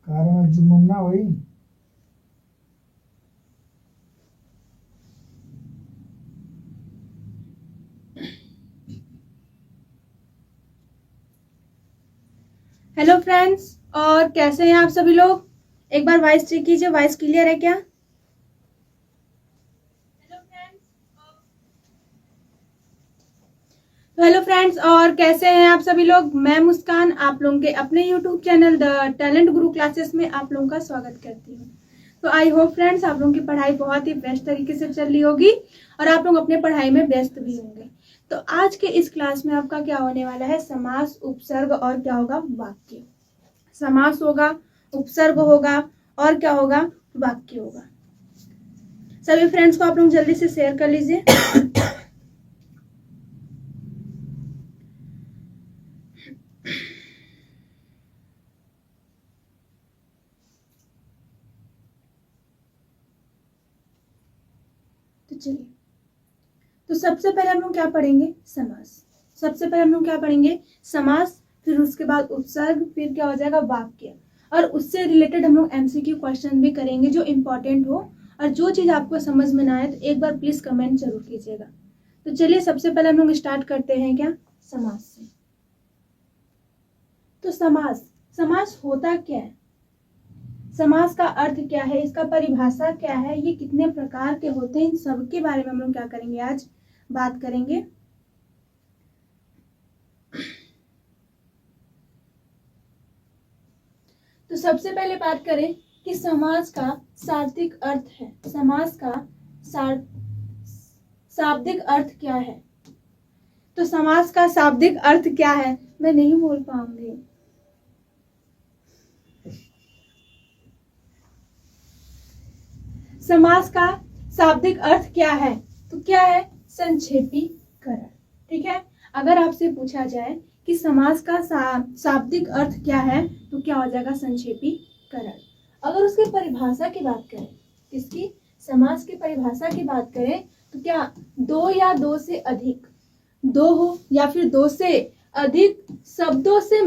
कारण जुम्मन ना वही। हेलो फ्रेंड्स, और कैसे हैं आप सभी लोग। एक बार वॉइस चेक कीजिए, वॉइस क्लियर है क्या। हेलो फ्रेंड्स, और कैसे हैं आप सभी लोग। मैं मुस्कान आप लोगों के अपने YouTube channel the talent Guru classes में आप लोगों का स्वागत करती हूँ। तो आई होप फ्रेंड्स आप लोगों की पढ़ाई बहुत ही बेस्ट तरीके से चल रही होगी और आप लोग अपने पढ़ाई में व्यस्त भी होंगे। तो आज के इस क्लास में आपका क्या होने वाला है, समास, उपसर्ग और क्या होगा, वाक्य। समास होगा, उपसर्ग होगा और क्या होगा, वाक्य होगा। सभी फ्रेंड्स को आप लोग जल्दी से शेयर कर लीजिए। तो चलिए, तो सबसे पहले हम लोग क्या पढ़ेंगे, समास। सबसे पहले हम लोग क्या पढ़ेंगे, समास, फिर उसके बाद उपसर्ग, फिर क्या हो जाएगा, वाक्य। और उससे रिलेटेड हम लोग एमसीक्यू क्वेश्चन भी करेंगे जो इंपॉर्टेंट हो। और जो चीज आपको समझ में ना आए तो एक बार प्लीज कमेंट जरूर कीजिएगा। तो चलिए सबसे पहले हम लोग स्टार्ट करते हैं क्या, समास से। तो समास, समास होता क्या है, समास का अर्थ क्या है, इसका परिभाषा क्या है, ये कितने प्रकार के होते हैं, इन सब के बारे में हम लोग क्या करेंगे, आज बात करेंगे। तो सबसे पहले बात करें कि समास का शाब्दिक अर्थ है, समास का शाब्दिक अर्थ क्या है। तो समास का शाब्दिक अर्थ क्या है, मैं नहीं बोल पाऊंगी। समास का शाब्दिक अर्थ क्या है, तो क्या है, संक्षेपीकरण। ठीक है, अगर आपसे पूछा जाए कि समास का शाब्दिक अर्थ क्या है तो क्या हो जाएगा, संक्षेपीकरण। अगर उसकी परिभाषा की बात करें, इसकी समास की परिभाषा की बात करें तो क्या, दो या दो से अधिक, दो हो या फिर दो से अधिक शब्दों से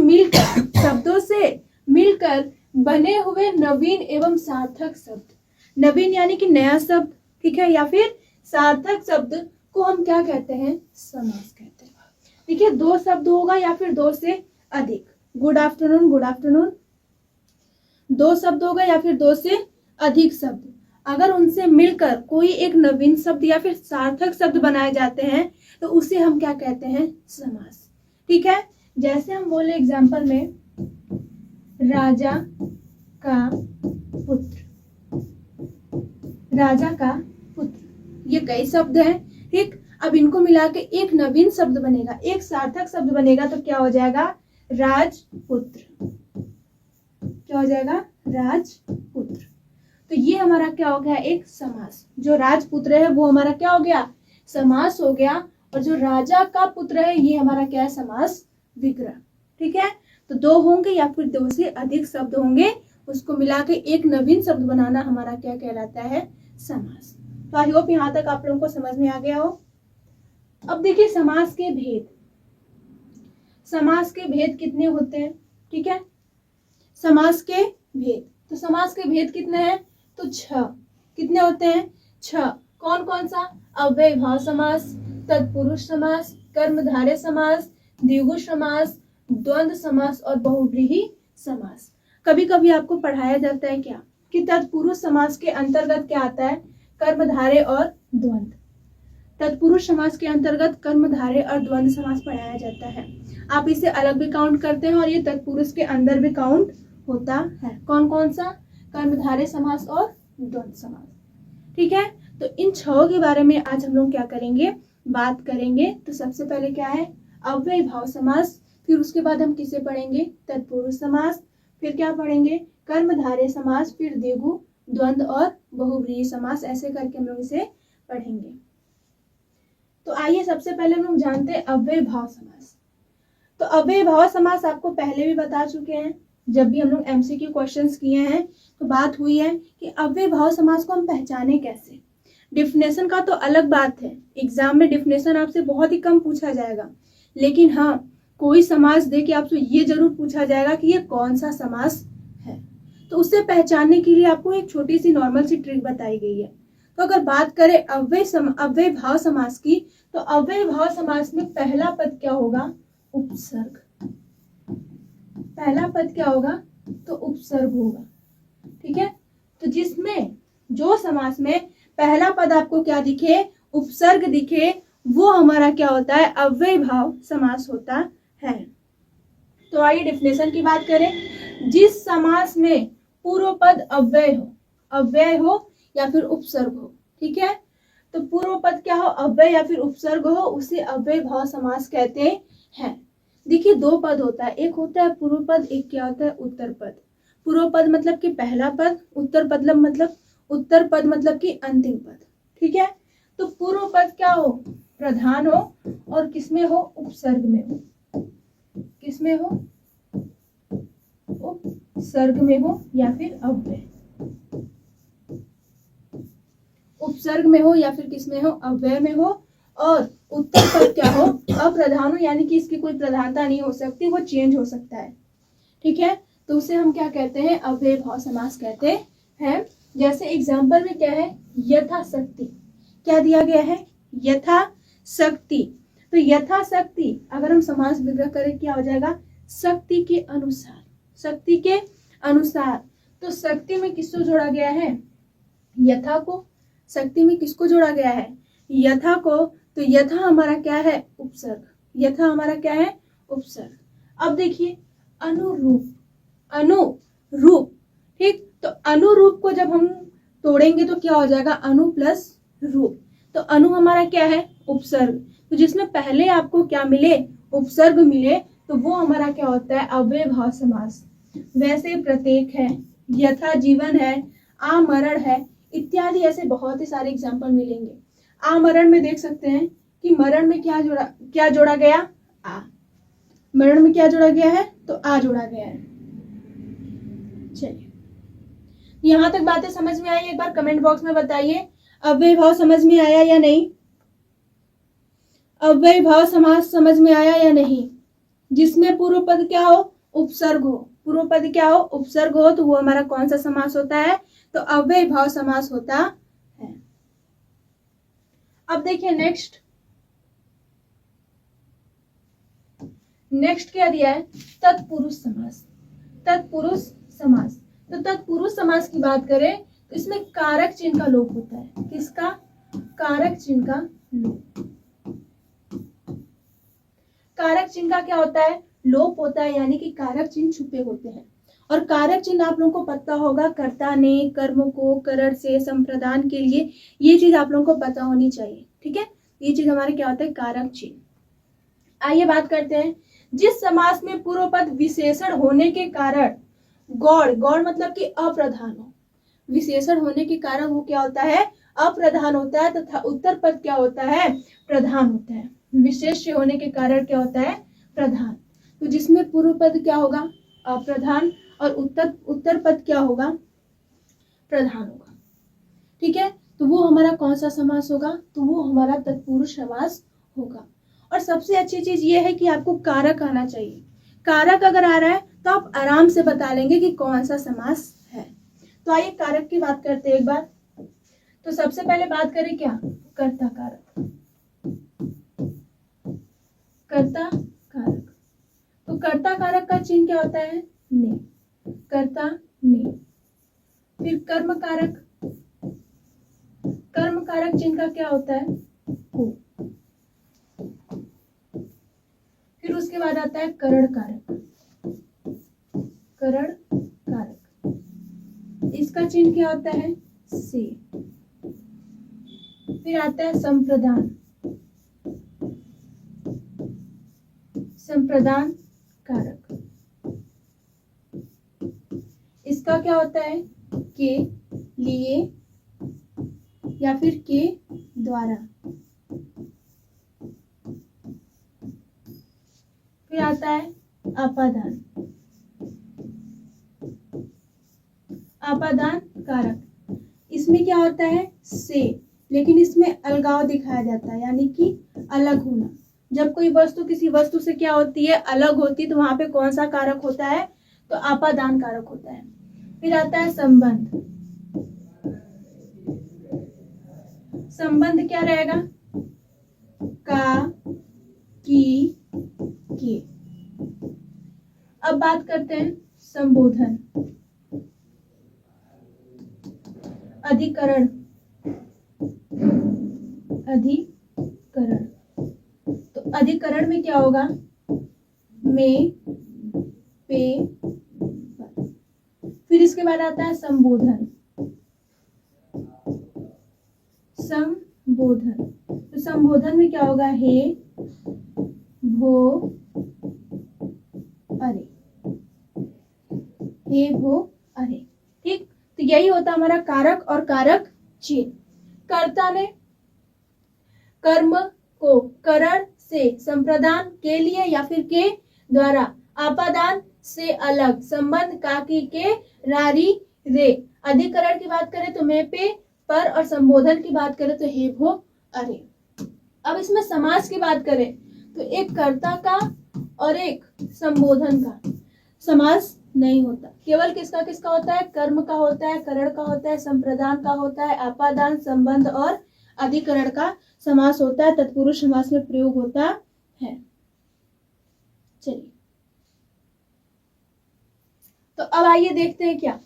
मिलकर बने हुए नवीन एवं सार्थक शब्द। नवीन यानी कि नया शब्द, ठीक है, या फिर सार्थक शब्द को हम क्या कहते हैं, समास कहते हैं। ठीक है, दो शब्द होगा या फिर दो से अधिक, गुड आफ्टरनून, गुड आफ्टरनून, दो शब्द होगा या फिर दो से अधिक शब्द, अगर उनसे मिलकर कोई एक नवीन शब्द या फिर सार्थक शब्द बनाए जाते हैं तो उसे हम क्या कहते हैं, समास। ठीक है, जैसे हम बोले एग्जाम्पल में, राजा का पुत्र, राजा का पुत्र, ये कई शब्द हैं। ठीक, अब इनको मिला के एक नवीन शब्द बनेगा, एक सार्थक शब्द बनेगा तो क्या हो जाएगा, राजपुत्र। क्या हो जाएगा, राजपुत्र। तो ये हमारा क्या हो गया, एक समास। जो राजपुत्र है वो हमारा क्या हो गया, समास हो गया। और जो राजा का पुत्र है ये हमारा क्या है, समास विग्रह। ठीक है, तो दो होंगे या फिर दो से अधिक शब्द होंगे, उसको मिला के एक नवीन शब्द बनाना हमारा क्या कहलाता है, समास। तो आई होप यहाँ तक आप लोगों को समझ में आ गया हो। अब देखिए समास के भेद, समास के भेद कितने होते हैं। ठीक है, समास के भेद, तो समास के भेद कितने हैं, तो 6। कितने होते हैं, 6। कौन कौन सा, अव्ययीभाव समास, तत्पुरुष समास, कर्मधारय समास, द्विगु समास, द्वंद्व समास और बहुव्रीहि समास। कभी कभी आपको पढ़ाया जाता है क्या कि तत्पुरुष समास के अंतर्गत क्या आता है, कर्मधारय और द्वंद्व। तत्पुरुष समास के अंतर्गत कर्मधारय और द्वंद्व समास पढ़ाया जाता है। आप इसे अलग भी काउंट करते हैं और ये तत्पुरुष के अंदर भी काउंट होता है। कौन कौन सा, कर्मधारय समास और द्वंद्व समास। ठीक है, तो इन 6 के बारे में आज हम लोग क्या करेंगे, बात करेंगे। तो सबसे पहले क्या है, अव्ययीभाव समास, फिर उसके बाद हम किसे पढ़ेंगे, तत्पुरुष समास, फिर क्या पढ़ेंगे, कर्मधारय समास, फिर द्विगु, द्वंद्व और बहुव्रीहि समास। ऐसे करके हम लोग इसे पढ़ेंगे। तो आइए सबसे पहले हम लोग जानते हैं अव्ययीभाव समास। तो अव्ययीभाव समास आपको पहले भी बता चुके हैं, जब भी हम लोग एमसीक्यू क्वेश्चंस किए हैं तो बात हुई है कि अव्ययीभाव समास को हम पहचाने कैसे। डिफिनेशन का तो अलग बात है, एग्जाम में डिफिनेशन आपसे बहुत ही कम पूछा जाएगा, लेकिन हाँ कोई समास दे के आपसे ये जरूर पूछा जाएगा कि ये कौन सा समास है। तो उसे पहचानने के लिए आपको एक छोटी सी नॉर्मल सी ट्रिक बताई गई है। तो अगर बात करें अव्यय भाव समास की, तो अव्यय भाव समास में पहला पद क्या होगा? उपसर्ग। पहला पद क्या होगा? तो उपसर्ग होगा। ठीक है, तो जिसमें जो समास में पहला पद आपको क्या दिखे? उपसर्ग दिखे, वो हमारा क्या होता है? अव्यय भाव समास होता है। तो आइए डेफिनेशन की बात करें। जिस समास में पूर्व पद अव्यय हो या फिर उपसर्ग हो, ठीक है, तो पूर्व पद क्या हो? अव्यय या फिर उपसर्ग हो, उसे अव्यय भाव समास कहते हैं। देखिए, दो पद होता है, एक होता है पूर्व पद, एक क्या होता है? उत्तर पद। पूर्व पद मतलब कि पहला पद, उत्तर पद मतलब कि अंतिम पद। ठीक है, तो पूर्व पद क्या हो? प्रधान हो, और किसमें हो? उपसर्ग में हो। किसमें हो? उपसर्ग में हो या फिर अव्यय। उपसर्ग में हो या फिर किसमें हो? अव्यय में हो। और उत्तर पद क्या हो? अप्रधान हो, यानी कि इसकी कोई प्रधानता नहीं हो सकती, वो चेंज हो सकता है। ठीक है, तो उसे हम क्या कहते हैं? अव्यय भाव समास कहते हैं। जैसे एग्जाम्पल में क्या है? यथाशक्ति। क्या दिया गया है? यथाशक्ति। तो यथाशक्ति अगर हम समास विग्रह करें, क्या हो जाएगा? शक्ति के अनुसार। शक्ति के अनुसार। तो शक्ति में किसको जोड़ा गया है? यथा को। शक्ति में किसको जोड़ा गया है? यथा को। तो यथा हमारा क्या है? उपसर्ग। यथा हमारा क्या है? उपसर्ग। अब देखिए, अनुरूप। अनुरूप, ठीक, तो अनुरूप को जब हम तोड़ेंगे तो क्या हो जाएगा? अनु प्लस रूप। तो अनु हमारा क्या है? उपसर्ग। तो जिसमें पहले आपको क्या मिले? उपसर्ग मिले, तो वो हमारा क्या होता है? अव्यय भाव समास। वैसे प्रत्येक है, यथा जीवन है, आमरण है, इत्यादि ऐसे बहुत ही सारे एग्जाम्पल मिलेंगे। आमरण में देख सकते हैं कि मरण में क्या जोड़ा गया? आ। मरण में क्या जोड़ा गया है? तो आ जोड़ा गया है। चलिए, यहां तक बातें समझ में आई? एक बार कमेंट बॉक्स में बताइए, अव्यय भाव समझ में आया या नहीं? अव्यय भाव समास समझ में आया या नहीं? जिसमें पूर्व पद क्या हो? उपसर्ग हो। पूर्व पद क्या हो? उपसर्ग हो, तो वो हमारा कौन सा समास होता है? तो अव्यय भाव समास होता है। अब देखिए नेक्स्ट क्या दिया है? तत्पुरुष समास। तत्पुरुष समास। तो तत्पुरुष समास की बात करें तो इसमें कारक चिन्ह का लोप होता है। किसका? कारक चिन्ह का लोप। कारक चिन्ह का क्या होता है? लोप होता है, यानी कि कारक चिन्ह छुपे होते हैं। और कारक चिन्ह आप लोगों को पता होगा, कर्ता ने कर्म को करण से संप्रदान के लिए, ये चीज आप लोगों को पता होनी चाहिए। ठीक है, ये चीज हमारे क्या होता है? कारक चिन्ह। आइए बात करते हैं, जिस समास में पूर्व पद विशेषण होने के कारण गौड़ मतलब कि अप्रधान हो, विशेषण होने के कारण वो क्या होता है? अप्रधान होता है, तथा उत्तर पद क्या होता है? प्रधान होता है। विशेष होने के कारण क्या होता है? प्रधान। तो जिसमें पूर्व पद क्या होगा? अप्रधान, और उत्तर पद क्या होगा? प्रधान होगा। ठीक है, तो वो हमारा कौन सा समास होगा? तो वो हमारा तत्पुरुष समास होगा। और सबसे अच्छी चीज ये है कि आपको कारक आना चाहिए। कारक अगर आ रहा है तो आप आराम से बता लेंगे कि कौन सा समास है। तो आइए कारक की बात करते हैं एक बार। तो सबसे पहले बात करें क्या? कर्ता कारक। कर्ता कारक। तो कर्ता कारक का चिन्ह क्या होता है? ने। कर्ता ने। फिर कर्म कारक। कर्म कारक चिन्ह का क्या होता है? को। फिर उसके बाद आता है करण कारक। करण कारक, इसका चिन्ह क्या होता है? से। फिर आता है संप्रदान। संप्रदान कारक, इसका क्या होता है? के लिए या फिर के द्वारा। फिर आता है आपादान। आपादान कारक, इसमें क्या होता है? से, लेकिन इसमें अलगाव दिखाया जाता है, यानी कि अलग होना। जब कोई वस्तु किसी वस्तु से क्या होती है? अलग होती है, तो वहां पे कौन सा कारक होता है? तो आपादान कारक होता है। फिर आता है संबंध। संबंध क्या रहेगा? का, की, के। अब बात करते हैं संबोधन। अधिकरण। अधिकरण, तो अधिकरण में क्या होगा? में, पे, पर। फिर इसके बाद आता है संबोधन। संबोधन, तो संबोधन में क्या होगा? हे, भो, अरे। हे, भो, अरे। ठीक, तो यही होता हमारा कारक और कारक चिन्ह। कर्ता ने कर्म को करण से संप्रदान के लिए या फिर के द्वारा आपादान से अलग संबंध का, की, के, रारी, रे। अधिकरण की बात करें तो में, पे, पर, और संबोधन की बात करें तो हे, भो, अरे। अब इसमें समास की बात करें तो एक कर्ता का और एक संबोधन का समास नहीं होता। केवल किसका किसका होता है? कर्म का होता है, करण का होता है, संप्रदान का होता है, आपादान, संबंध और अधिकरण का समास होता है, तत्पुरुष समास में प्रयोग होता है। चलिए, तो अब आइए देखते हैं क्या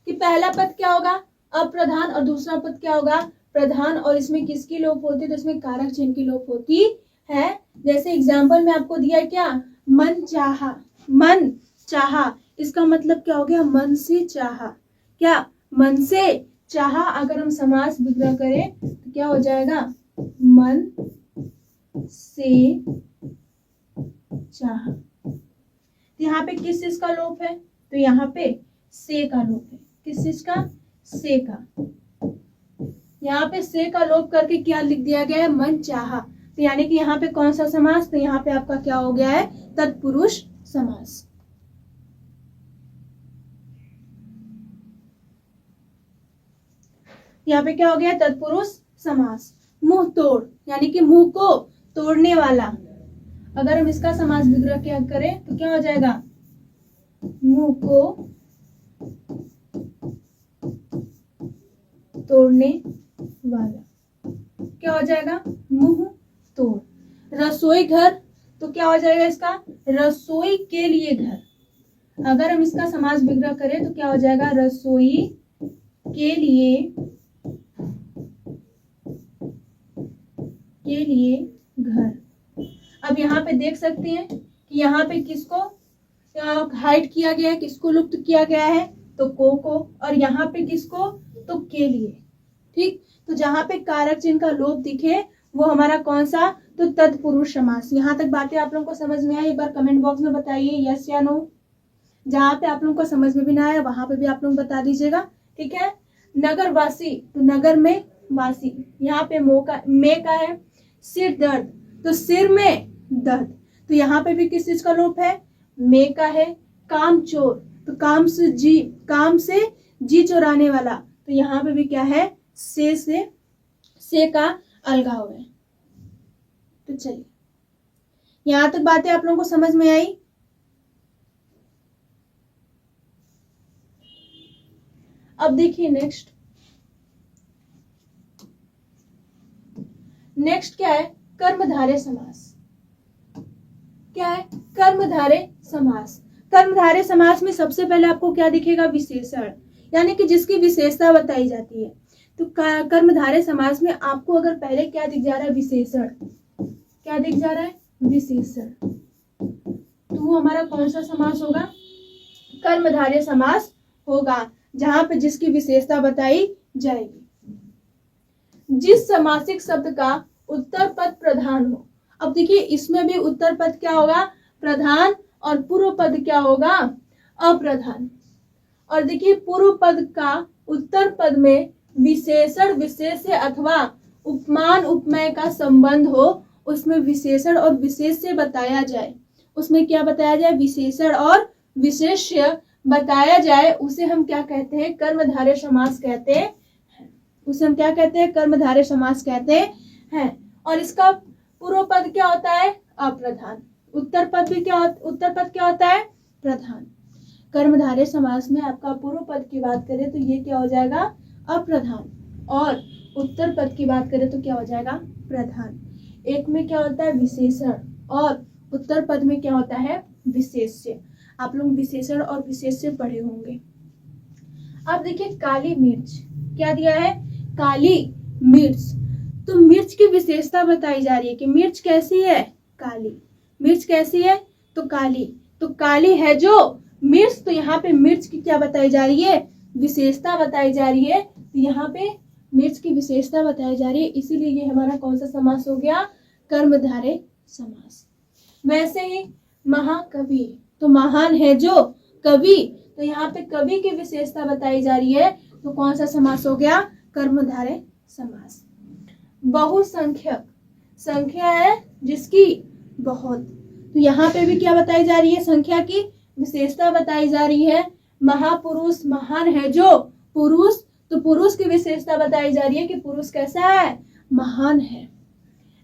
कि पहला पद क्या होगा? अप्रधान, और दूसरा पद क्या होगा? प्रधान। और इसमें किसकी लोप होती है? तो इसमें कारक चिन्ह की लोप होती है। जैसे एग्जाम्पल में आपको दिया है क्या? मन चाहा। मन चाहा, इसका मतलब क्या हो गया? मन से चाहा। क्या? मन से चाहा। अगर हम समास विग्रह करें तो क्या हो जाएगा? मन से चाहा। यहाँ पे किस चीज का लोप है? तो यहाँ पे से का लोप है। किस चीज का? से का। यहाँ पे से का लोप करके क्या लिख दिया गया है? मन चाहा। तो यानी कि यहाँ पे कौन सा समास? तो यहाँ पे आपका क्या हो गया है? तत्पुरुष समास। यहाँ पे क्या हो गया? तत्पुरुष समास। मुंह तोड़, यानी कि मुंह को तोड़ने वाला। अगर हम इसका समास विग्रह क्या करें तो क्या हो जाएगा? मुंह को तोड़ने वाला। क्या हो जाएगा? मुंह तोड़। रसोई घर, तो क्या हो जाएगा इसका? रसोई के लिए घर। अगर हम इसका समास विग्रह करें तो क्या हो जाएगा? रसोई के लिए घर। अब यहाँ पे देख सकते हैं कि यहाँ पे किसको हाइड किया गया है, किसको लुप्त किया गया है? तो को। और यहाँ पे किसको? तो के लिए। ठीक, तो जहां पे कारक चिन्ह का लोप दिखे वो हमारा कौन सा? तो तत्पुरुष समास। यहाँ तक बातें आप लोगों को समझ में आई? एक बार कमेंट बॉक्स में बताइए यस या नो। जहां पे आप लोगों को समझ में भी ना आया वहां पे भी आप लोग बता दीजिएगा। ठीक है। नगर वासी, तो नगर में वासी। यहाँ पे में का है। सिर दर्द, तो सिर में दर्द। तो यहाँ पे भी किस चीज का लोप है? में का है। काम चोर, तो काम से जी चुराने वाला। तो यहाँ पे भी क्या है? से का अलगाव है। तो चलिए, यहां तक बातें आप लोगों को समझ में आई? अब देखिए नेक्स्ट क्या है? कर्मधारय समास। क्या है? कर्मधारय समास। कर्मधारय समास में सबसे पहले आपको क्या दिखेगा? विशेषण, यानी कि जिसकी विशेषता बताई जाती है। तो कर्मधारय समास में आपको अगर पहले क्या दिख जा रहा है? विशेषण। क्या दिख जा रहा है? विशेषण। तो वो हमारा कौन सा समास होगा? कर्मधारय समास होगा, जहां पे जिसकी विशेषता बताई जाएगी। जिस समासिक शब्द का उत्तर पद प्रधान हो। अब देखिए इसमें भी उत्तर पद क्या होगा? प्रधान, और पूर्व पद क्या होगा? अप्रधान। और देखिए पूर्व पद का उत्तर पद में विशेषण विशेष्य अथवा उपमान उपमेय का संबंध हो, उसमें विशेषण और विशेष्य बताया जाए। उसमें क्या बताया जाए? विशेषण और विशेष्य बताया जाए, उसे हम क्या कहते हैं? कर्मधारय समास कहते हैं। उसे हम क्या कहते हैं? कर्मधारय समास कहते हैं। और इसका पूर्व पद क्या होता है? अप्रधान। उत्तर पद क्या होता है? प्रधान। कर्मधारय समास में आपका पूर्व पद की बात करें तो ये क्या हो जाएगा, अप्रधान, और उत्तर पद की बात करें तो क्या हो जाएगा, प्रधान। एक में क्या होता है, विशेषण, और उत्तर पद में क्या होता है, विशेष्य। आप लोग विशेषण और विशेष्य पढ़े होंगे। अब देखिए काली मिर्च, क्या दिया है, काली मिर्च। तो मिर्च की विशेषता बताई जा रही है कि मिर्च कैसी है, काली। मिर्च कैसी है, तो काली। तो काली है जो मिर्च, तो यहाँ पे मिर्च की क्या बताई जा रही है, विशेषता बताई जा रही है। तो यहाँ पे मिर्च की विशेषता बताई जा रही है, इसीलिए ये हमारा कौन सा समास हो गया, कर्मधारय समास। वैसे ही महाकवि, तो महान है जो कवि, तो यहाँ पे कवि की विशेषता बताई जा रही है, तो कौन सा समास हो गया, कर्मधारय समास। बहुसंख्यक, संख्या है जिसकी बहुत, तो यहाँ पे भी क्या बताई जा रही है, संख्या की विशेषता बताई जा रही है। महापुरुष, महान है जो पुरुष, तो पुरुष की विशेषता बताई जा रही है कि पुरुष कैसा है, महान है।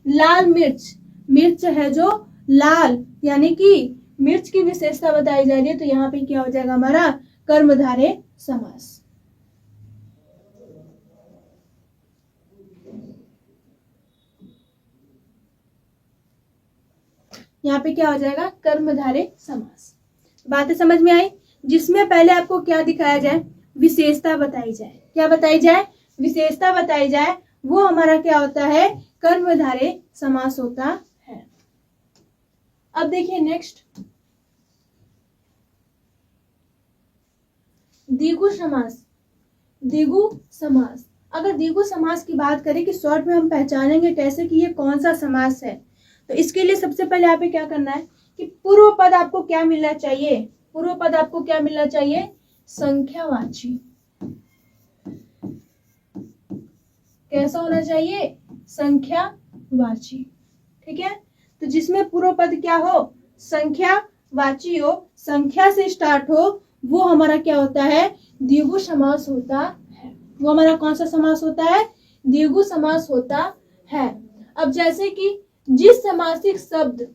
लाल मिर्च, मिर्च है जो लाल, यानी कि मिर्च की विशेषता बताई जा रही है, तो यहाँ पे क्या हो जाएगा हमारा, कर्मधारय समास। यहाँ पे क्या हो जाएगा, कर्मधारय समास। बातें समझ में आई। जिसमें पहले आपको क्या दिखाया जाए, विशेषता बताई जाए। क्या बताई जाए, विशेषता बताई जाए, वो हमारा क्या होता है, कर्मधारय समास होता है। अब देखिए नेक्स्ट, द्विगु समास। द्विगु समास, अगर द्विगु समास की बात करें कि शॉर्ट में हम पहचानेंगे कैसे कि ये कौन सा समास है, तो इसके लिए सबसे पहले आप क्या करना है कि पूर्व पद आपको क्या मिलना चाहिए, पूर्व पद आपको क्या मिलना चाहिए, संख्यावाची। कैसा होना चाहिए, संख्यावाची। ठीक है, तो जिसमें पूर्व पद क्या हो, संख्यावाची हो, संख्या से स्टार्ट हो, वो हमारा क्या होता है, द्विगु समास होता है। वो हमारा कौन सा समास होता है, द्विगु समास होता है। अब जैसे कि जिस समासिक शब्द,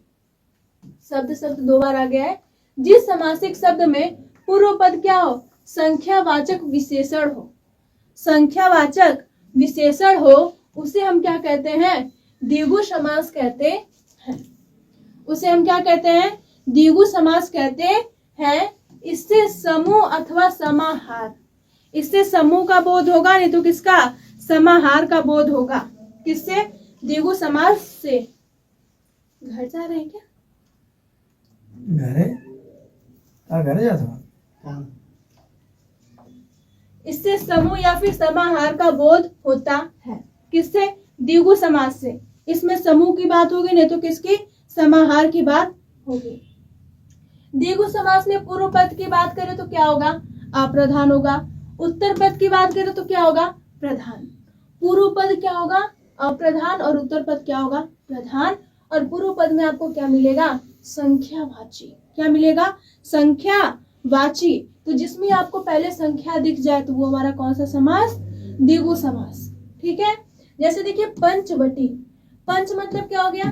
शब्द दो बार आ गया है, जिस समासिक शब्द में पूर्व पद क्या हो, संख्यावाचक विशेषण हो, संख्यावाचक विशेषण हो, उसे हम क्या कहते हैं, द्विगु समास कहते हैं। उसे हम क्या कहते हैं, द्विगु समास कहते हैं। इससे समूह अथवा समाहार, इससे समूह का बोध होगा, नहीं तो किसका, समाहार का बोध होगा। किससे, द्विगु समास से। घर जा रहे हैं क्या, घरे जाता हूँ। इससे समूह या फिर समाहार का बोध होता है। किससे, द्विगु समास से। इसमें समूह की बात होगी, नहीं तो किसकी, समाहार की बात होगी। द्विगु समास में पूर्व पद की बात करें तो क्या होगा, अप्रधान होगा। उत्तर पद की बात करें तो क्या होगा, प्रधान। पूर्व पद क्या होगा, अप्रधान, और उत्तर पद क्या होगा, प्रधान। और पूर्व पद में आपको क्या मिलेगा, संख्यावाची। क्या मिलेगा, संख्यावाची। तो जिसमें आपको पहले संख्या दिख जाए तो वो हमारा कौन सा समास, द्विगु समास। ठीक है, जैसे देखिए पंचवटी। पंच मतलब क्या हो गया,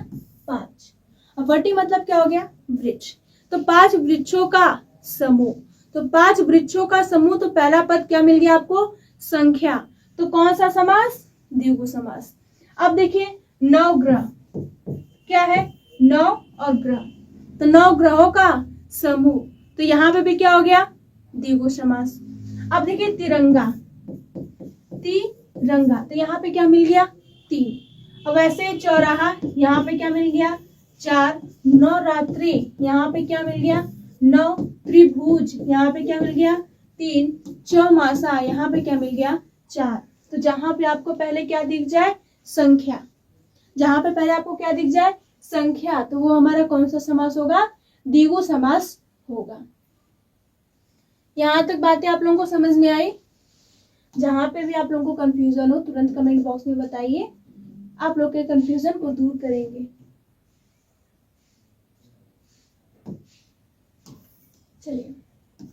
पांच, और वटी मतलब क्या हो गया, वृक्ष। तो 5 वृक्षों का समूह, तो 5 वृक्षों का समूह, तो पहला पद क्या मिल गया आपको, संख्या। तो कौन सा समास, द्विगु समास। अब देखिए 9 ग्रह, क्या है, 9 और ग्रह, तो 9 ग्रहों का समूह, तो यहाँ पे भी क्या हो गया, द्विगु समास। अब देखिए तिरंगा, तिरंगा, तो यहाँ पे क्या मिल गया, 3। अब वैसे चौराहा, यहाँ पे क्या मिल गया, 4। नवरात्रि, यहाँ पे क्या मिल गया, 9। त्रिभुज, यहाँ पे क्या मिल गया, 3। चौमासा, यहाँ पे क्या मिल गया, 4। तो जहां पे आपको पहले क्या दिख जाए, संख्या, जहां पे पहले आपको क्या दिख जाए, संख्या, तो वो हमारा कौन सा समास होगा, द्विगु समास होगा। यहाँ तक बातें आप लोगों को समझ में आई। जहां पे भी आप लोगों को कंफ्यूजन हो तुरंत कमेंट बॉक्स में बताइए, आप लोग के कंफ्यूजन को दूर करेंगे। चलिए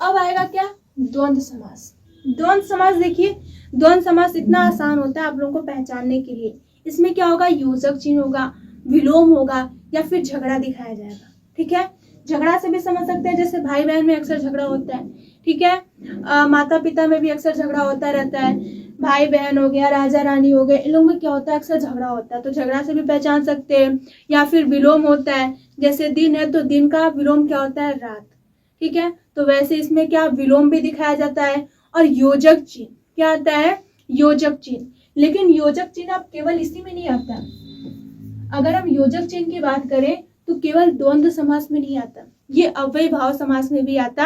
अब आएगा क्या, द्वंद्व समास। द्वंद्व समास देखिए, द्वंद्व समास इतना आसान होता है आप लोगों को पहचानने के लिए। इसमें क्या होगा, योजक चिन्ह होगा, विलोम होगा, या फिर झगड़ा दिखाया जाएगा। ठीक है, झगड़ा से भी समझ सकते हैं, जैसे भाई बहन में अक्सर झगड़ा होता है, ठीक है। माता पिता में भी अक्सर झगड़ा होता रहता है, भाई बहन हो गया, राजा रानी हो गए, इन लोगों में क्या होता है, अक्सर झगड़ा होता है, तो झगड़ा से भी पहचान सकते हैं। या फिर विलोम होता है, जैसे दिन है तो दिन का विलोम क्या होता है, रात, ठीक है। तो वैसे इसमें क्या विलोम भी दिखाया जाता है। और योजक चिन्ह क्या आता है, योजक चिन्ह। लेकिन योजक चिन्ह आप केवल इसी में नहीं आता, अगर हम योजक चिन्ह की बात करें तो केवल द्वंद्व समास में नहीं आता, ये अव्यय भाव समास में भी आता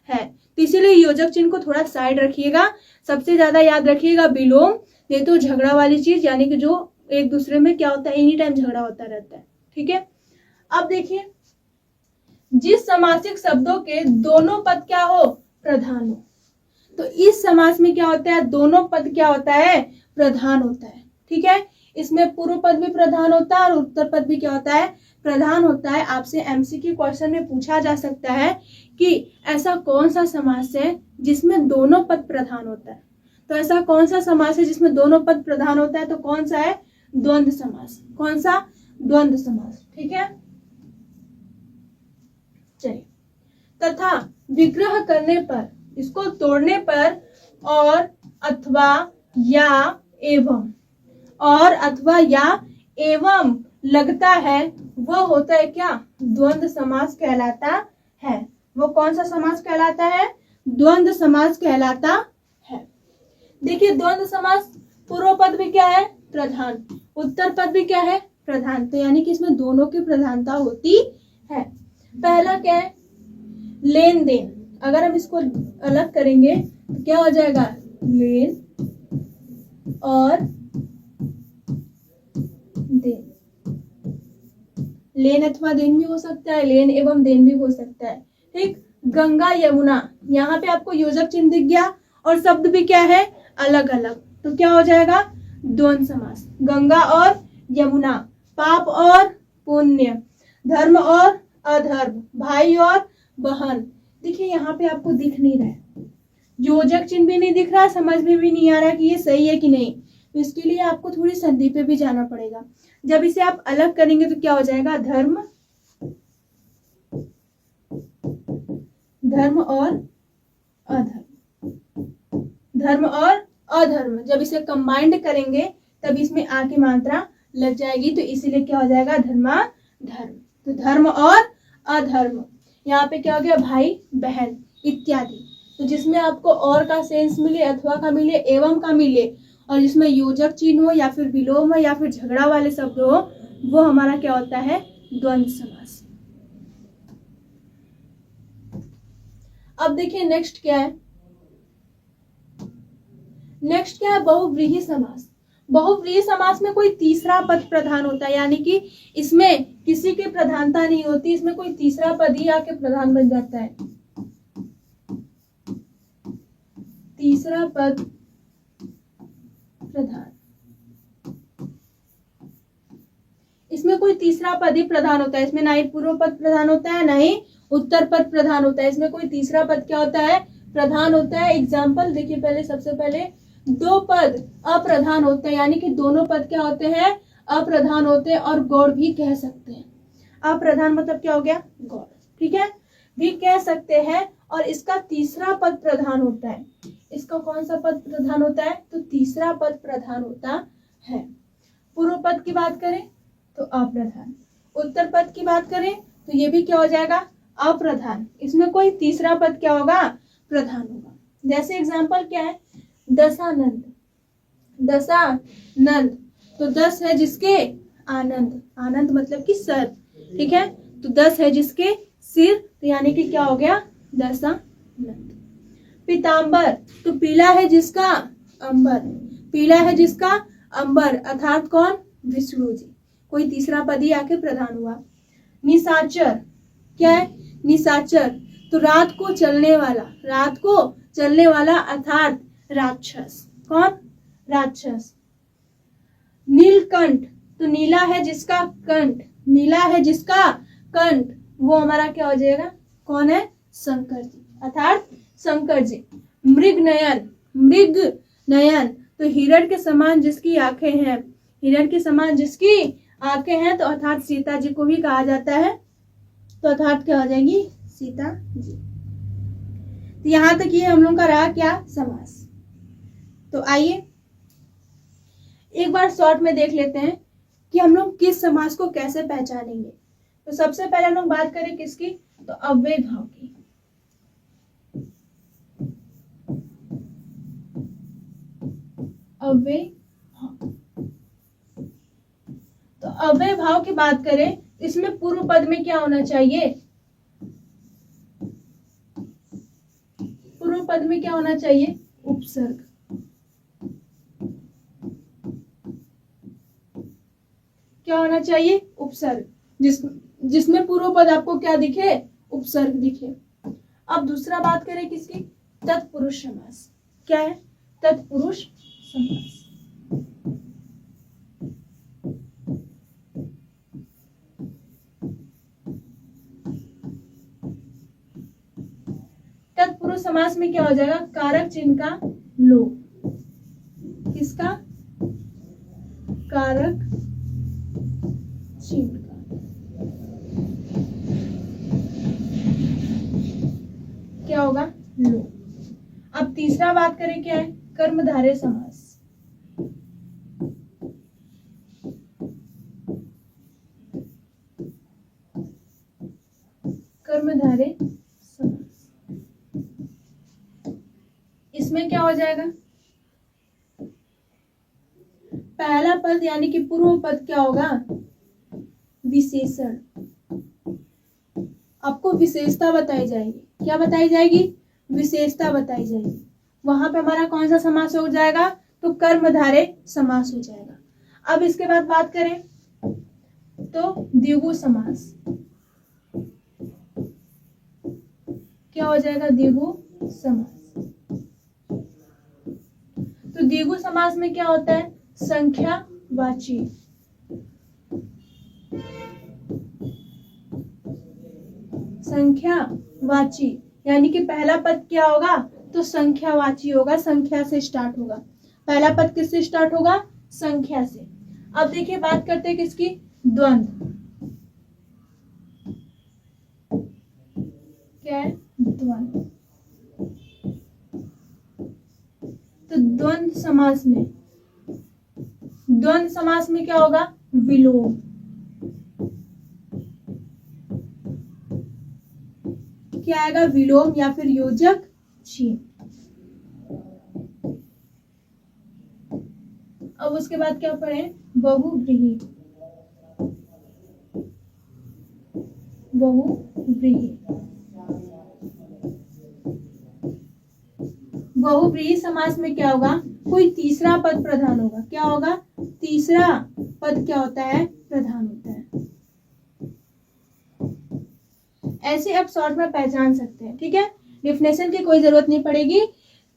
है। तो इसीलिए योजक चिन्ह को थोड़ा साइड रखिएगा, सबसे ज्यादा याद रखिएगा विलोम, नहीं तो झगड़ा वाली चीज, यानी कि जो एक दूसरे में क्या होता है, एनी टाइम झगड़ा होता रहता है, ठीक है। अब देखिए, जिस समासिक शब्दों के दोनों पद क्या हो, प्रधान हो, तो इस समास में क्या होता है, दोनों पद क्या होता है, प्रधान होता है, ठीक है। इसमें पूर्व पद भी प्रधान होता है और उत्तर पद भी क्या होता है, प्रधान होता है। आपसे एमसीक्यू क्वेश्चन में पूछा जा सकता है कि ऐसा कौन सा समास है जिसमें दोनों पद प्रधान होता है। तो ऐसा कौन सा समास है जिसमें दोनों पद प्रधान होता है, तो कौन सा है, द्वंद्व समास। कौन सा, द्वंद्व समास, ठीक है। चलिए, तथा विग्रह करने पर, इसको तोड़ने पर, और अथवा या एवं, और अथवा या एवं लगता है, वह होता है क्या, द्वंद्व समास कहलाता है। वो कौन सा समास कहलाता है, द्वंद्व समास कहलाता है। देखिए, द्वंद्व समास पूर्व पद भी क्या है, प्रधान, उत्तर पद भी क्या है, प्रधान, तो यानी कि इसमें दोनों की प्रधानता होती है। पहला क्या है, लेन देन, अगर हम इसको अलग करेंगे तो क्या हो जाएगा, लेन और देन। लेन अथवा देन भी हो सकता है, लेन एवं देन भी हो सकता है, ठीक। गंगा यमुना, यहाँ पे आपको योजक चिन्ह दिख गया और शब्द भी क्या है, अलग अलग, तो क्या हो जाएगा, द्वंद्व समास। गंगा और यमुना, पाप और पुण्य, धर्म और अधर्म, भाई और बहन। देखिए, यहाँ पे आपको दिख नहीं रहा है, योजक चिन्ह भी नहीं दिख रहा, समझ में भी नहीं आ रहा कि ये सही है कि नहीं, तो इसके लिए आपको थोड़ी संधि पे भी जाना पड़ेगा। जब इसे आप अलग करेंगे तो क्या हो जाएगा, धर्म, धर्म और अधर्म, धर्म और अधर्म। जब इसे कंबाइंड करेंगे तब इसमें आ की मात्रा लग जाएगी, तो इसीलिए क्या हो जाएगा, धर्माधर्म। तो धर्म और अधर्म, यहाँ पे क्या हो गया, भाई बहन इत्यादि। तो जिसमें आपको और का सेंस मिले, अथवा का मिले, एवं का मिले, और जिसमें योजक चिन्ह हो या फिर विलोम हो या फिर झगड़ा वाले शब्द हो, वो हमारा क्या होता है, द्वंद्व समास। अब देखिए नेक्स्ट क्या है, नेक्स्ट क्या है, बहुव्रीहि समास। बहुव्रीहि समास में कोई तीसरा पद प्रधान होता है, यानी कि इसमें किसी की प्रधानता नहीं होती, इसमें कोई तीसरा पद ही आके प्रधान बन जाता है। तीसरा पद प्रधान, इसमें कोई तीसरा पद ही प्रधान होता है, इसमें ना ही पूर्व पद प्रधान होता है, ना ही उत्तर पद प्रधान होता है, इसमें कोई तीसरा पद क्या होता है, प्रधान होता है। एग्जाम्पल देखिए, पहले सबसे पहले दो पद अप्रधान होते हैं, यानी कि दोनों पद क्या होते हैं, अप्रधान होते हैं, और गौड़ भी कह सकते हैं। अप्रधान मतलब क्या हो गया, गौड़, ठीक है, भी कह सकते हैं। और इसका तीसरा पद प्रधान होता है, इसका कौन सा पद प्रधान होता है, तो तीसरा पद प्रधान होता है। पूर्व पद की बात करें तो अप्रधान, उत्तर पद की बात करें तो ये भी क्या हो जाएगा, अप्रधान। इसमें कोई तीसरा पद क्या होगा, प्रधान होगा। जैसे एग्जाम्पल क्या है, दशानंद, दशानंद, तो 10 है जिसके आनंद, आनंद मतलब कि सर, ठीक है, तो 10 है जिसके सिर, तो यानी कि क्या हो गया, दशानंद। पीतांबर, तो पीला है जिसका अंबर, पीला है जिसका अंबर, अर्थात कौन, विष्णु जी, कोई तीसरा पद ही आके प्रधान हुआ। निशाचर, क्या है, निशाचर, तो रात को चलने वाला, रात को चलने वाला अर्थात राक्षस, कौन, राक्षस। नीलकंठ, तो नीला है जिसका कंठ, नीला है जिसका कंठ, वो हमारा क्या हो जाएगा, कौन है, शंकर जी, अर्थात शंकर जी। मृग नयन, मृग नयन, तो हिरण के समान जिसकी आंखें हैं, हिरण के समान जिसकी आंखें हैं, तो अर्थात सीता जी को भी कहा जाता है तो अर्थात क्या हो जाएगी, सीता जी। तो यहां तक ये हम लोग का रहा क्या, समास। तो आइए एक बार शॉर्ट में देख लेते हैं कि हम लोग किस समास को कैसे पहचानेंगे। तो सबसे पहले हम लोग बात करें किसकी, तो अव्यय भाव की। अव्यय भाव, तो अव्यय भाव की बात करें, इसमें पूर्व पद में क्या होना चाहिए, पूर्व पद में क्या होना चाहिए, उपसर्ग। क्या होना चाहिए, उपसर्ग, जिसमें पूर्व पद आपको क्या दिखे, उपसर्ग दिखे। अब दूसरा बात करें किसकी, तत्पुरुष समास। क्या है, तत्पुरुष समास। तत्पुरुष समास में क्या हो जाएगा, कारक चिन्ह का लोप। किसका, कारक चिन्ह का। क्या होगा, लोप। अब तीसरा बात करें क्या है, कर्मधारय समास। कर्मधारय समास, इसमें क्या हो जाएगा, पहला पद यानी कि पूर्व पद क्या होगा, विशेषण। आपको विशेषता बताई जाएगी। क्या बताई जाएगी, विशेषता बताई जाएगी। वहां पे हमारा कौन सा समास हो जाएगा, तो कर्मधारय समास हो जाएगा। अब इसके बाद बात करें तो द्विगु समास। क्या हो जाएगा, द्विगु समास। तो द्विगु समास में क्या होता है, संख्यावाची। संख्यावाची यानी कि पहला पद क्या होगा, तो संख्यावाची होगा, संख्या से स्टार्ट होगा। पहला पद किससे स्टार्ट होगा, संख्या से। अब देखिए बात करते हैं किसकी, द्वंद्व। क्या है, द्वंद्व। तो द्वंद्व समास में, द्वंद्व समास में क्या होगा, विलोम। क्या आएगा, विलोम या फिर योजक चिन्ह। अब उसके बाद क्या पढ़े, बहुव्रीहि। बहुव्रीहि, बहुव्रीहि समास में क्या होगा, कोई तीसरा पद प्रधान होगा। क्या होगा, तीसरा पद क्या होता है, प्रधान होता है। ऐसे आप शॉर्ट में पहचान सकते हैं, ठीक है। डिफिनेशन की कोई जरूरत नहीं पड़ेगी।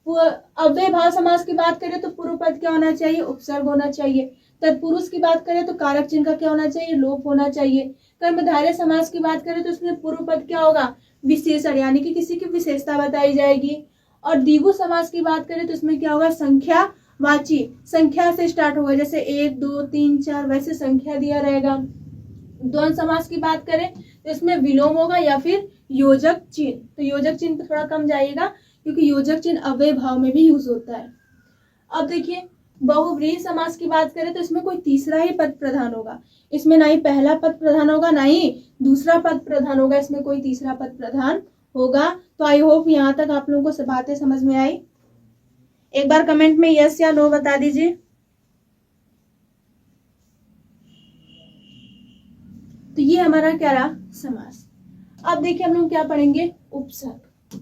अव्यय भाव समास की बात करें तो पूर्व पद क्या होना चाहिए, उपसर्ग होना चाहिए। तत्पुरुष की बात करें तो कारक चिन्ह का क्या होना चाहिए, लोप होना चाहिए। कर्मधारय समास की बात करें तो उसमें पूर्व पद क्या होगा, विशेषण यानी कि किसी की विशेषता बताई जाएगी। और द्विगु समास की बात करें तो उसमें क्या होगा, संख्यावाची, संख्या से स्टार्ट होगा, जैसे 1 2 3 4 वैसे संख्या दिया रहेगा। द्वंद्व समास की बात करें तो इसमें विलोम होगा या फिर योजक चिन्ह। तो योजक चिन्ह पे थोड़ा कम जाइएगा क्योंकि योजक चिन्ह अव्यय भाव में भी यूज होता है। अब देखिए बहुव्रीहि समास की बात करें तो इसमें कोई तीसरा ही पद प्रधान होगा। इसमें ना ही पहला पद प्रधान होगा ना ही दूसरा पद प्रधान होगा, इसमें कोई तीसरा पद प्रधान होगा। तो आई होप यहाँ तक आप लोगों को बातें समझ में आई। एक बार कमेंट में यस या नो बता दीजिए। तो ये हमारा क्या रहा, समास। अब देखिए हम लोग क्या पढ़ेंगे, उपसर्ग।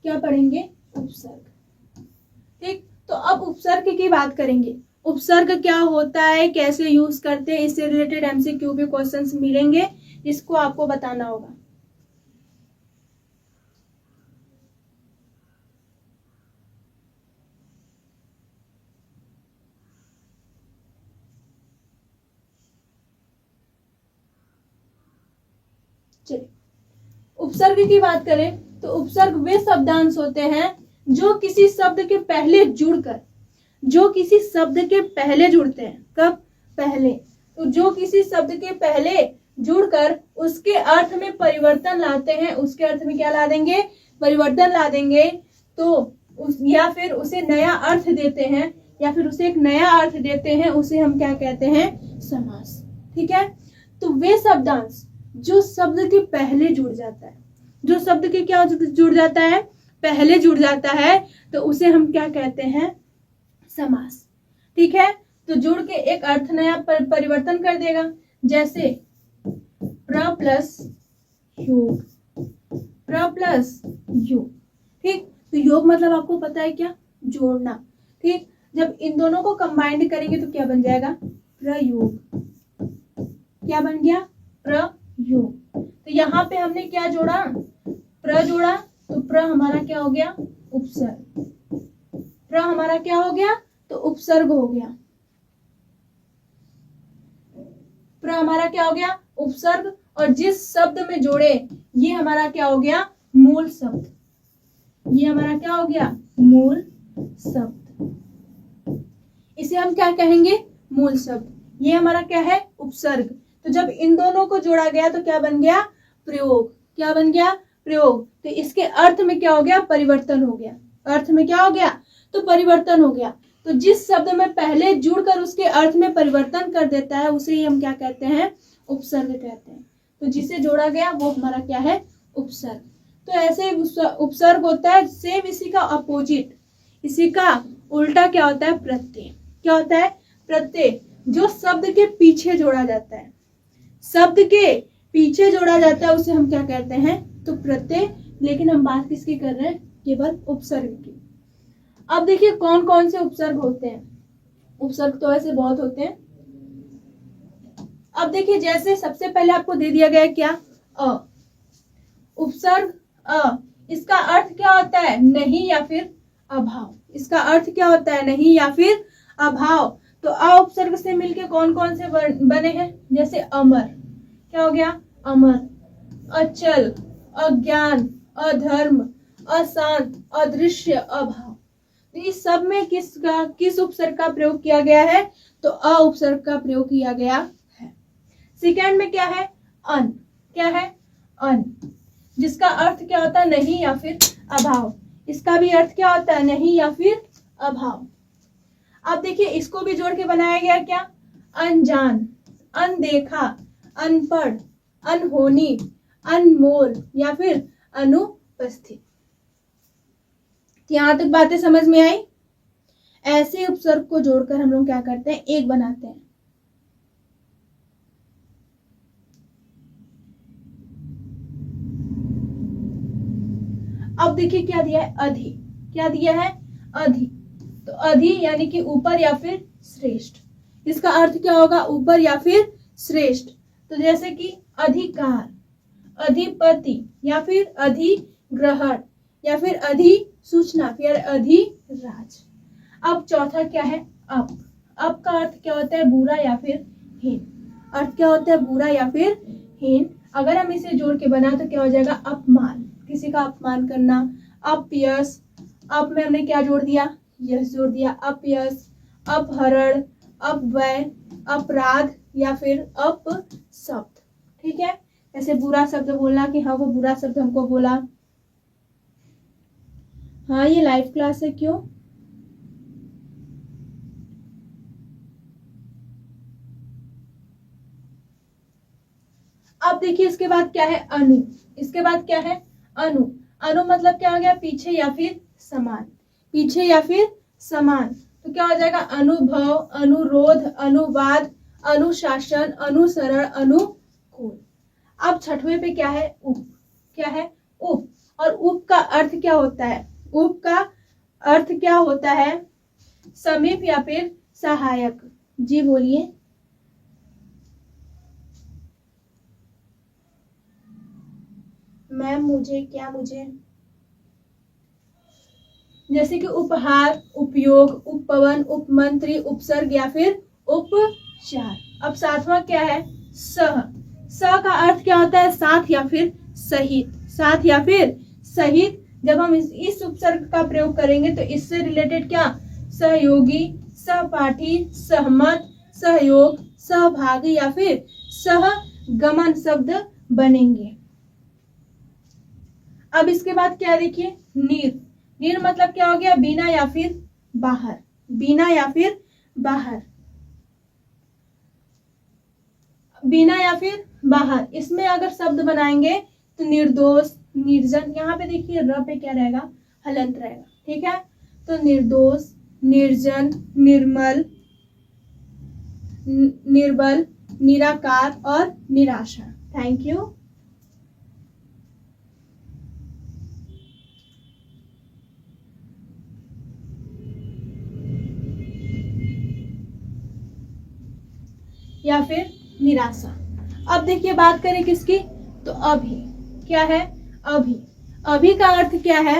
क्या पढ़ेंगे, उपसर्ग। ठीक, तो अब उपसर्ग की बात करेंगे। उपसर्ग क्या होता है, कैसे यूज करते हैं, इससे रिलेटेड एमसीक्यू भी क्वेश्चंस मिलेंगे, इसको आपको बताना होगा। चलिए उपसर्ग की बात करें तो उपसर्ग वे शब्दांश होते हैं जो किसी शब्द के पहले जुड़कर, जो किसी शब्द के पहले जुड़ते हैं। कब, पहले। तो जो किसी शब्द के पहले जुड़कर उसके अर्थ में परिवर्तन लाते हैं, उसके अर्थ में क्या ला देंगे, परिवर्तन ला देंगे, तो या फिर उसे नया अर्थ देते हैं, या फिर उसे एक नया अर्थ देते हैं, उसे हम क्या कहते हैं, समास। ठीक है, तो वे शब्दांश जो शब्द के पहले जुड़ जाता है, जो शब्द के क्या जुड़ जाता है, पहले जुड़ जाता है, तो उसे हम क्या कहते हैं, समास। ठीक है, तो जुड़ के एक अर्थ नया परिवर्तन कर देगा, जैसे प्र प्लस योग, प्र प्लस योग। ठीक, तो योग मतलब आपको पता है क्या, जोड़ना। ठीक, जब इन दोनों को कंबाइंड करेंगे तो क्या बन जाएगा, प्रयोग। क्या बन गया, प्रयोग। तो यहाँ पे हमने क्या जोड़ा, प्र जोड़ा, तो प्र हमारा क्या हो गया, उपसर्ग। प्र हमारा क्या हो गया, तो उपसर्ग हो गया। प्र हमारा क्या हो गया, उपसर्ग, और जिस शब्द में जोड़े ये हमारा क्या हो गया, मूल शब्द। ये हमारा क्या हो गया, मूल शब्द। इसे हम क्या कहेंगे, मूल शब्द। ये हमारा क्या है, उपसर्ग। तो जब इन दोनों को जोड़ा गया तो क्या बन गया, प्रयोग। क्या बन गया, प्रयोग। तो इसके अर्थ में क्या हो गया, परिवर्तन हो गया। अर्थ में क्या हो गया, तो परिवर्तन हो गया। तो जिस शब्द में पहले जुड़कर उसके अर्थ में परिवर्तन कर देता है उसे ही हम क्या कहते हैं, उपसर्ग कहते हैं। तो जिसे जोड़ा गया वो हमारा क्या है, उपसर्ग। तो ऐसे उपसर्ग होता है। सेम इसी का अपोजिट, इसी का उल्टा क्या होता है, प्रत्यय। क्या होता है, प्रत्यय। जो शब्द के पीछे जोड़ा जाता है, शब्द के पीछे जोड़ा जाता है उसे हम क्या कहते हैं, तो प्रत्यय। लेकिन हम बात किसकी कर रहे हैं, केवल उपसर्ग की। अब देखिए कौन कौन से उपसर्ग होते हैं। उपसर्ग तो ऐसे बहुत होते हैं। अब देखिए जैसे सबसे पहले आपको दे दिया गया क्या, अ। उपसर्ग अ, इसका अर्थ क्या होता है, नहीं या फिर अभाव। इसका अर्थ क्या होता है, नहीं या फिर अभाव। तो अ उपसर्ग से मिलके कौन कौन से बने हैं, जैसे अमर। क्या हो गया, अमर। अचल, अज्ञान, अधर्म, अशांत, अदृश्य, अभाव। तो इस सब में किस उपसर्ग का प्रयोग किया गया है, तो अ उपसर्ग का प्रयोग किया गया है। सेकेंड में क्या है, अन। क्या है, अन, जिसका अर्थ क्या होता है, नहीं या फिर अभाव। इसका भी अर्थ क्या होता है, नहीं या फिर अभाव। अब देखिए इसको भी जोड़ के बनाया गया क्या, अनजान, अनदेखा, अनपढ़, अनहोनी, अनमोल या फिर अनुपस्थित। यहां तक बातें समझ में आई। ऐसे उपसर्ग को जोड़कर हम लोग क्या करते हैं, एक बनाते हैं। अब देखिए क्या दिया है, अधि। क्या दिया है, अधि। तो अधि यानी कि ऊपर या फिर श्रेष्ठ। इसका अर्थ क्या होगा, ऊपर या फिर श्रेष्ठ। तो जैसे कि अधिकार, अधिपति या फिर अधिग्रहण या फिर अधिसूचना, फिर अधिराज। अब चौथा क्या है, अप। अप का अर्थ क्या होता है, बुरा या फिर हीन। अर्थ क्या होता है, बुरा या फिर हीन। अगर हम इसे जोड़ के बना तो क्या हो जाएगा, अपमान, किसी का अपमान करना। अपयश, अप में हमने क्या जोड़ दिया, यश जोड़ दिया। अपयश, अपहरण, अपव्यय, अपराध या फिर अपशब्द। ठीक है, ऐसे बुरा शब्द बोलना कि हाँ वो बुरा शब्द हमको बोला। हाँ ये लाइव क्लास है, क्यों। अब देखिए इसके बाद क्या है, अनु। इसके बाद क्या है, अनु। अनु मतलब क्या हो गया, पीछे या फिर समान। पीछे या फिर समान, तो क्या हो जाएगा, अनुभव, अनुरोध, अनुवाद, अनुशासन, अनुसरण, अनुकूल। अब छठवें पे क्या है, उप। क्या है, उप। और उप का अर्थ क्या होता है, उप का अर्थ क्या होता है, समीप या फिर सहायक। जी बोलिए। मैम मुझे, क्या मुझे, जैसे कि उपहार, उपयोग, उपवन, उपमंत्री, उपसर्ग या फिर उपचार। अब सातवां क्या है, सह। सह का अर्थ क्या होता है, साथ या फिर सहित। साथ या फिर सहित। जब हम इस उपसर्ग का प्रयोग करेंगे तो इससे रिलेटेड क्या, सहयोगी, सहपाठी, सहमत, सहयोग, सहभागी या फिर सहगमन शब्द बनेंगे। अब इसके बाद क्या देखिए, नीर। नीर मतलब क्या हो गया, बिना या फिर बाहर, बिना या फिर बाहर, बिना या फिर बाहर। इसमें अगर शब्द बनाएंगे तो निर्दोष, निर्जन, यहाँ पे देखिए र पे क्या रहेगा, हलंत रहेगा, ठीक है। तो निर्दोष, निर्जन, निर्मल, निर्बल, निराकार और निराशा। Thank you. या फिर निराशा। अब देखिए बात करें किसकी, तो अभी। क्या है, अभी। अभी का अर्थ क्या है,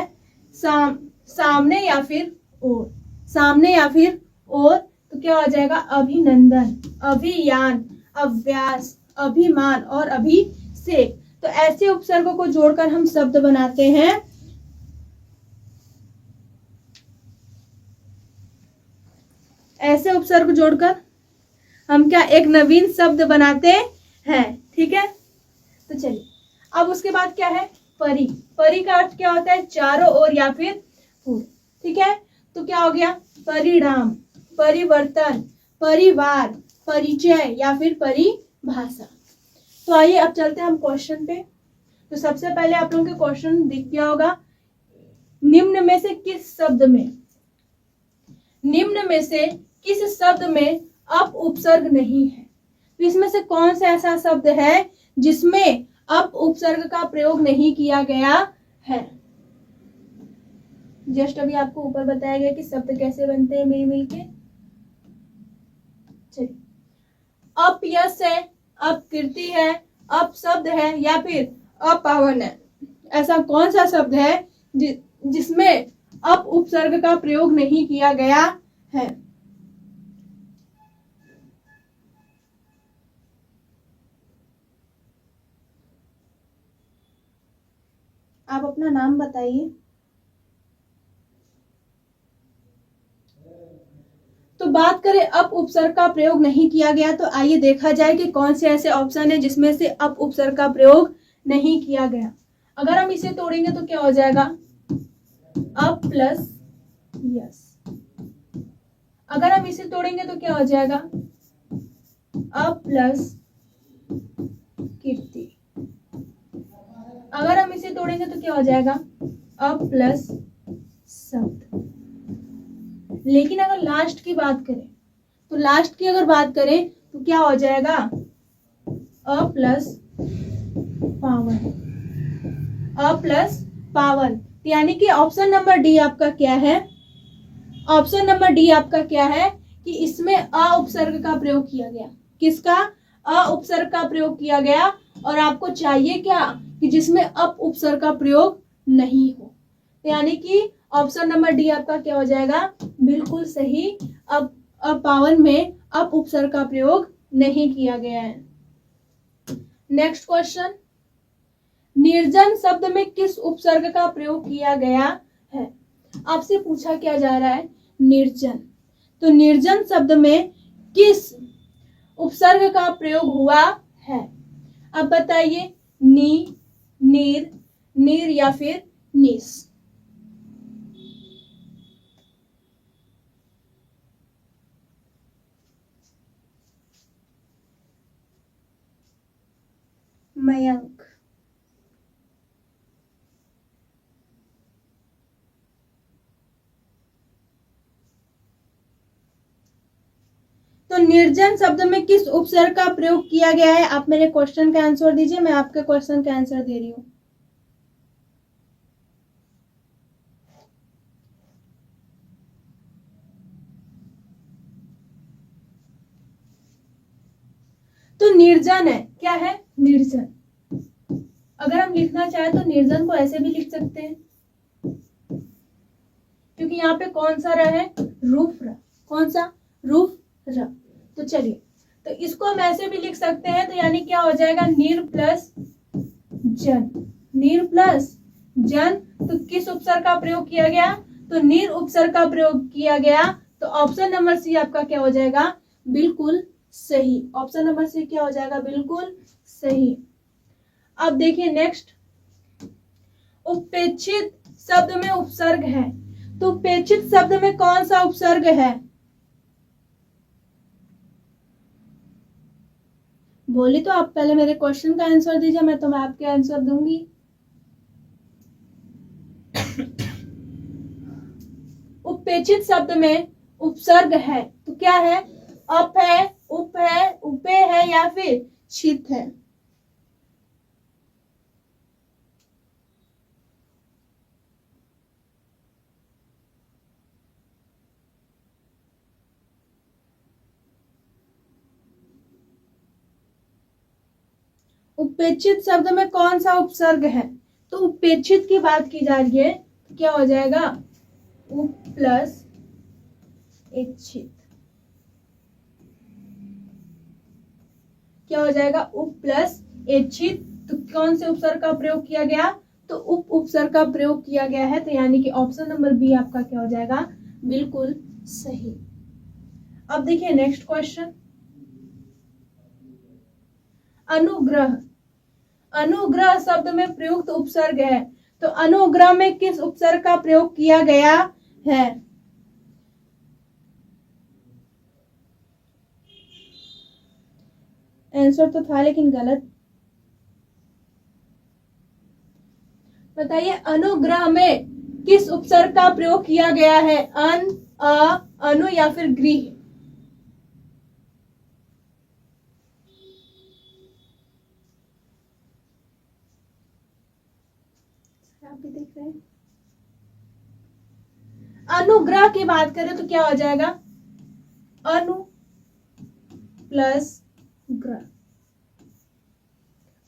सामने या फिर ओर, सामने या फिर ओर। तो क्या हो जाएगा, अभिनंदन, अभियान, अभ्यास, अभिमान और अभिषेक। तो ऐसे उपसर्गों को जोड़कर हम शब्द बनाते हैं। ऐसे उपसर्ग जोड़कर हम क्या एक नवीन शब्द बनाते हैं, ठीक है। तो चलिए अब उसके बाद क्या है, परि। परि का अर्थ क्या होता है, चारों ओर या फिर पूर्व, ठीक है। तो क्या हो गया, परिणाम, परिवर्तन, परिवार, परिचय या फिर परिभाषा। तो आइए अब चलते हैं हम क्वेश्चन पे। तो सबसे पहले आप लोगों के क्वेश्चन दिख गया होगा, निम्न में से किस शब्द में, निम्न में से किस शब्द में अप उपसर्ग नहीं है। तो इसमें से कौन सा ऐसा शब्द है जिसमें अप उपसर्ग का प्रयोग नहीं किया गया है। जस्ट अभी आपको ऊपर बताया गया कि शब्द कैसे बनते हैं मिल मिल के। चलिए, अप यश है, अप कीर्ति है, अप शब्द है या फिर अपावन है। ऐसा कौन सा शब्द है जिसमें अप उपसर्ग का प्रयोग नहीं किया गया है। आप अपना नाम बताइए। तो बात करें अप उपसर्ग का प्रयोग नहीं किया गया, तो आइए देखा जाए कि कौन से ऐसे ऑप्शन है जिसमें से अप उपसर्ग का प्रयोग नहीं किया गया। अगर हम इसे तोड़ेंगे तो क्या हो जाएगा, अप प्लस यस। अगर हम इसे तोड़ेंगे तो क्या हो जाएगा, अप प्लस कीर्ति। अगर हम इसे तोड़ेंगे तो क्या हो जाएगा, अप प्लस शब्द। लेकिन अगर लास्ट की बात करें, तो लास्ट की अगर बात करें तो क्या हो जाएगा, अ प्लस पावन, अ प्लस पावन। यानी कि ऑप्शन नंबर डी आपका क्या है, ऑप्शन नंबर डी आपका क्या है कि इसमें अ उपसर्ग का प्रयोग किया गया। किसका, अ उपसर्ग का प्रयोग किया गया। और आपको चाहिए क्या कि जिसमें अप उपसर्ग का प्रयोग नहीं हो। यानी कि ऑप्शन नंबर डी आपका क्या हो जाएगा, बिल्कुल सही। अब पावन में अप उपसर्ग का प्रयोग नहीं किया गया है। नेक्स्ट क्वेश्चन, निर्जन शब्द में किस उपसर्ग का प्रयोग किया गया है। आपसे पूछा क्या जा रहा है, निर्जन। तो निर्जन शब्द में किस उपसर्ग का प्रयोग हुआ है। अब बताइए, नी, नीर, नीर या फिर निस। मयंक। तो निर्जन शब्द में किस उपसर्ग का प्रयोग किया गया है। आप मेरे क्वेश्चन का आंसर दीजिए, मैं आपके क्वेश्चन का आंसर दे रही हूं। तो निर्जन है, क्या है, निर्जन। अगर हम लिखना चाहें तो निर्जन को ऐसे भी लिख सकते हैं, क्योंकि यहाँ पे कौन सा र है, रूफ र। कौन सा, रूफ र। तो चलिए, तो इसको हम ऐसे भी लिख सकते हैं। तो यानी क्या हो जाएगा, नीर प्लस जन, नीर प्लस जन। तो किस उपसर्ग का प्रयोग किया गया, तो नीर उपसर्ग का प्रयोग किया गया। तो ऑप्शन नंबर सी आपका क्या हो जाएगा, बिल्कुल सही। ऑप्शन नंबर सी क्या हो जाएगा? बिल्कुल सही। अब देखिए नेक्स्ट, उपेक्षित शब्द में उपसर्ग है, तो उपेक्षित शब्द में कौन सा उपसर्ग है? बोली तो आप पहले मेरे क्वेश्चन का आंसर दीजिए, मैं तो आपके आंसर दूंगी। उपेक्षित शब्द में उपसर्ग है तो क्या है? अप है, उप है, उपे है या फिर छित है? उपेक्षित शब्द में कौन सा उपसर्ग है? तो उपेक्षित की बात की जा रही है तो क्या हो जाएगा? उप प्लस इच्छित। क्या हो जाएगा? उप प्लस इच्छित। तो कौन से उपसर्ग का प्रयोग किया गया? तो उप उपसर्ग का प्रयोग किया गया है, तो यानी कि ऑप्शन नंबर बी आपका क्या हो जाएगा? बिल्कुल सही। अब देखिए नेक्स्ट क्वेश्चन, अनुग्रह। अनुग्रह शब्द में प्रयुक्त उपसर्ग है, तो अनुग्रह में किस उपसर्ग का प्रयोग किया गया है? आंसर तो था लेकिन गलत। बताइए अनुग्रह में किस उपसर्ग का प्रयोग किया गया है? अन, अ, अनु या फिर गृह? आप भी देख रहे हैं। अनुग्रह की बात करें तो क्या हो जाएगा? अनु प्लस ग्रह,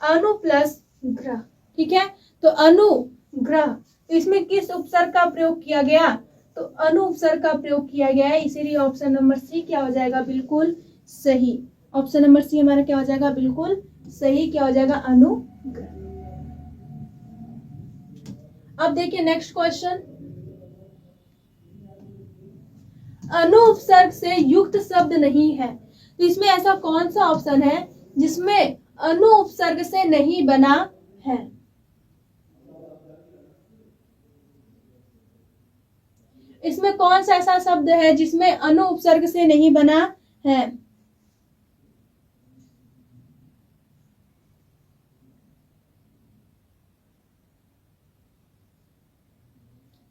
अनु प्लस ग्रह। ठीक है, तो अनुग्रह, इसमें किस उपसर्ग का प्रयोग किया गया? तो अनु उपसर्ग का प्रयोग किया गया है, इसीलिए ऑप्शन नंबर सी क्या हो जाएगा? बिल्कुल सही। ऑप्शन नंबर सी हमारा क्या हो जाएगा? बिल्कुल सही। क्या हो जाएगा? अनुग्रह। अब देखिए नेक्स्ट क्वेश्चन, अनु उपसर्ग से युक्त शब्द नहीं है, तो इसमें ऐसा कौन सा ऑप्शन है जिसमें अनु उपसर्ग से नहीं बना है? इसमें कौन सा ऐसा शब्द है जिसमें अनु उपसर्ग से नहीं बना है?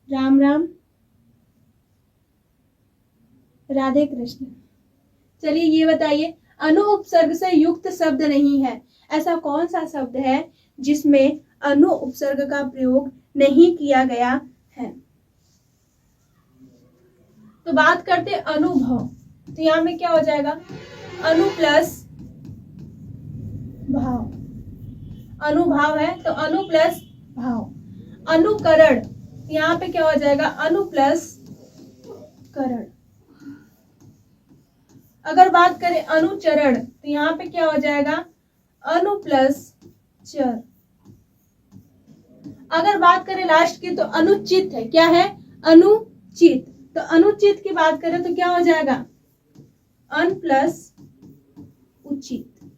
राम राम, राधे कृष्ण। चलिए ये बताइए, अनु उपसर्ग से युक्त शब्द नहीं है, ऐसा कौन सा शब्द है जिसमें अनु उपसर्ग का प्रयोग नहीं किया गया है? तो बात करते अनुभव, तो यहां में क्या हो जाएगा? अनु प्लस भाव, अनुभाव है तो अनु प्लस भाव। अनुकरण, यहाँ पे क्या हो जाएगा? अनु प्लस करण। अगर बात करें अनुचरण, तो यहाँ पे क्या हो जाएगा? अनु प्लस चर। अगर बात करें लास्ट की तो अनुचित है, क्या है? अनुचित। तो अनुचित की बात करें तो क्या हो जाएगा? अन प्लस उचित,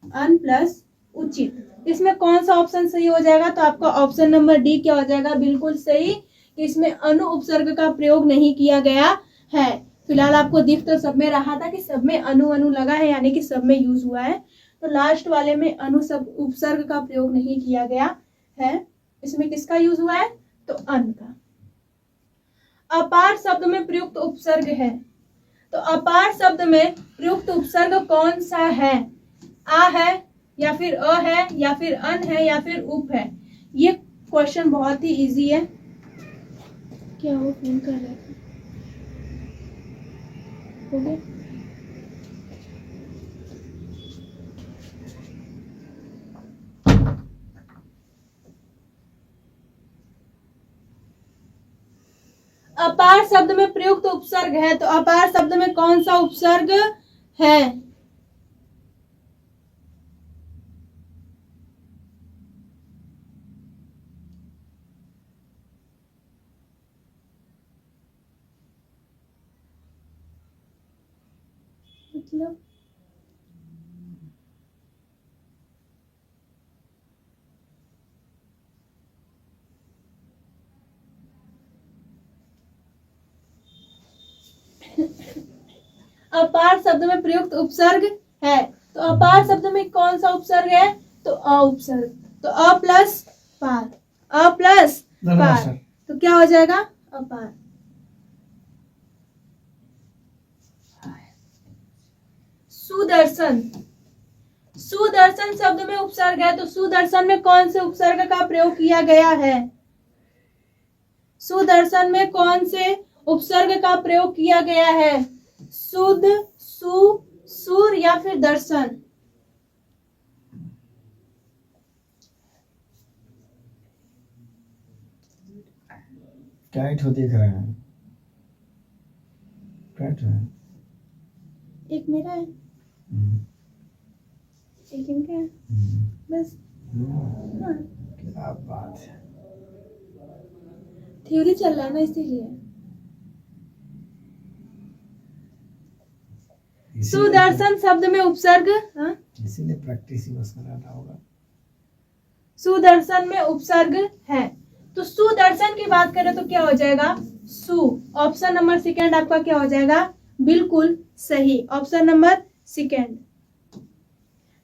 अन प्लस उचित। इसमें कौन सा ऑप्शन सही हो जाएगा? तो आपका ऑप्शन नंबर डी क्या हो जाएगा? बिल्कुल सही। इसमें अनु उपसर्ग का प्रयोग नहीं किया गया है। फिलहाल आपको दिख तो सब में रहा था कि सब में अनु अनु लगा है, यानी कि सब में यूज हुआ है, तो लास्ट वाले में अनु सब उपसर्ग का प्रयोग नहीं किया गया है। इसमें किसका यूज हुआ है? तो अन का। अपार शब्द में प्रयुक्त उपसर्ग है, तो अपार शब्द में प्रयुक्त उपसर्ग कौन सा है? आ है या फिर अ है या फिर अन है या फिर उप है? ये क्वेश्चन बहुत ही इजी है। क्या वो फोन कर रहे थे? हो गया? अपार शब्द में प्रयुक्त उपसर्ग है, तो अपार शब्द में कौन सा उपसर्ग है? मतलब अपार शब्द में प्रयुक्त उपसर्ग है, तो अपार शब्द में कौन सा उपसर्ग है? तो अ उपसर्ग। तो अ प्लस पार, अ प्लस पार, तो क्या हो जाएगा? अपार। सुदर्शन, सुदर्शन शब्द में उपसर्ग है, तो सुदर्शन में कौन से उपसर्ग का प्रयोग किया गया है? सुदर्शन में कौन से उपसर्ग का प्रयोग किया गया है? सुद, सु, सुर या फिर दर्शन? टाइट हो दिख रहा है, टाइट है। एक मेरा है, एक इनका है, बस। हाँ, क्या बात है। थ्योरी चल रहा है ना, इसीलिए। सुदर्शन शब्द में उपसर्ग, हाँ, इसीलिए प्रैक्टिस ही बस कराना होगा। सुदर्शन में उपसर्ग है, तो सुदर्शन की बात करें तो क्या हो जाएगा? सु। ऑप्शन नंबर सेकेंड आपका क्या हो जाएगा? बिल्कुल सही, option number second.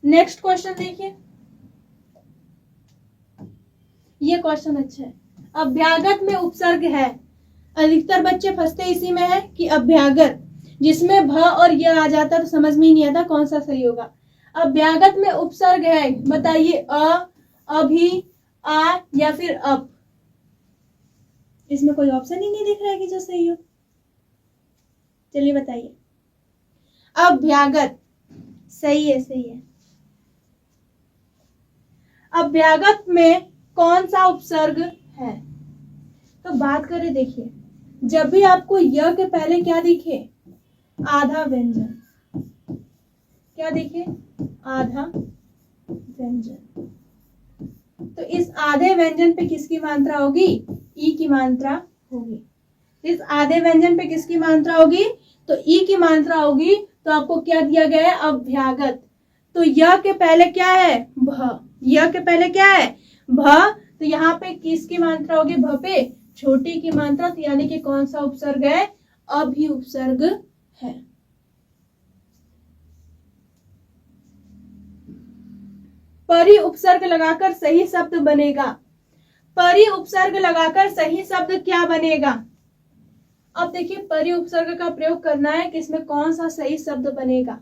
Next question देखिए, ये क्वेश्चन अच्छा है। अभ्यागत में उपसर्ग है, अधिकतर बच्चे फंसते इसी में है कि अभ्यागत, जिसमें भ और य आ जाता तो समझ में ही नहीं आता कौन सा सही होगा। अभ्यागत में उपसर्ग है, बताइए, अ, अभी, आ या फिर अप? इसमें कोई ऑप्शन ही नहीं दिख रहा है कि जो सही हो। चलिए बताइए। अभ्यागत सही है, सही है। अभ्यागत में कौन सा उपसर्ग है? तो बात करें, देखिए, जब भी आपको य के पहले क्या दिखे? आधा व्यंजन। क्या दिखे? आधा व्यंजन। तो इस आधे व्यंजन पे किसकी मात्रा होगी? ई की मात्रा होगी। इस आधे व्यंजन पे किसकी मात्रा होगी? तो ई की मात्रा होगी। तो आपको क्या दिया गया है? अभ्यागत। तो य के पहले क्या है? भ। य के पहले क्या है? भ। तो यहाँ पे किसकी मात्रा होगी? भ पे छोटी की मात्रा, तो यानी कि कौन सा उपसर्ग है? अभी उपसर्ग है। परि उपसर्ग लगाकर सही शब्द बनेगा। परि उपसर्ग लगाकर सही शब्द क्या बनेगा? अब देखिए, परि उपसर्ग का प्रयोग करना है कि इसमें कौन सा सही शब्द बनेगा।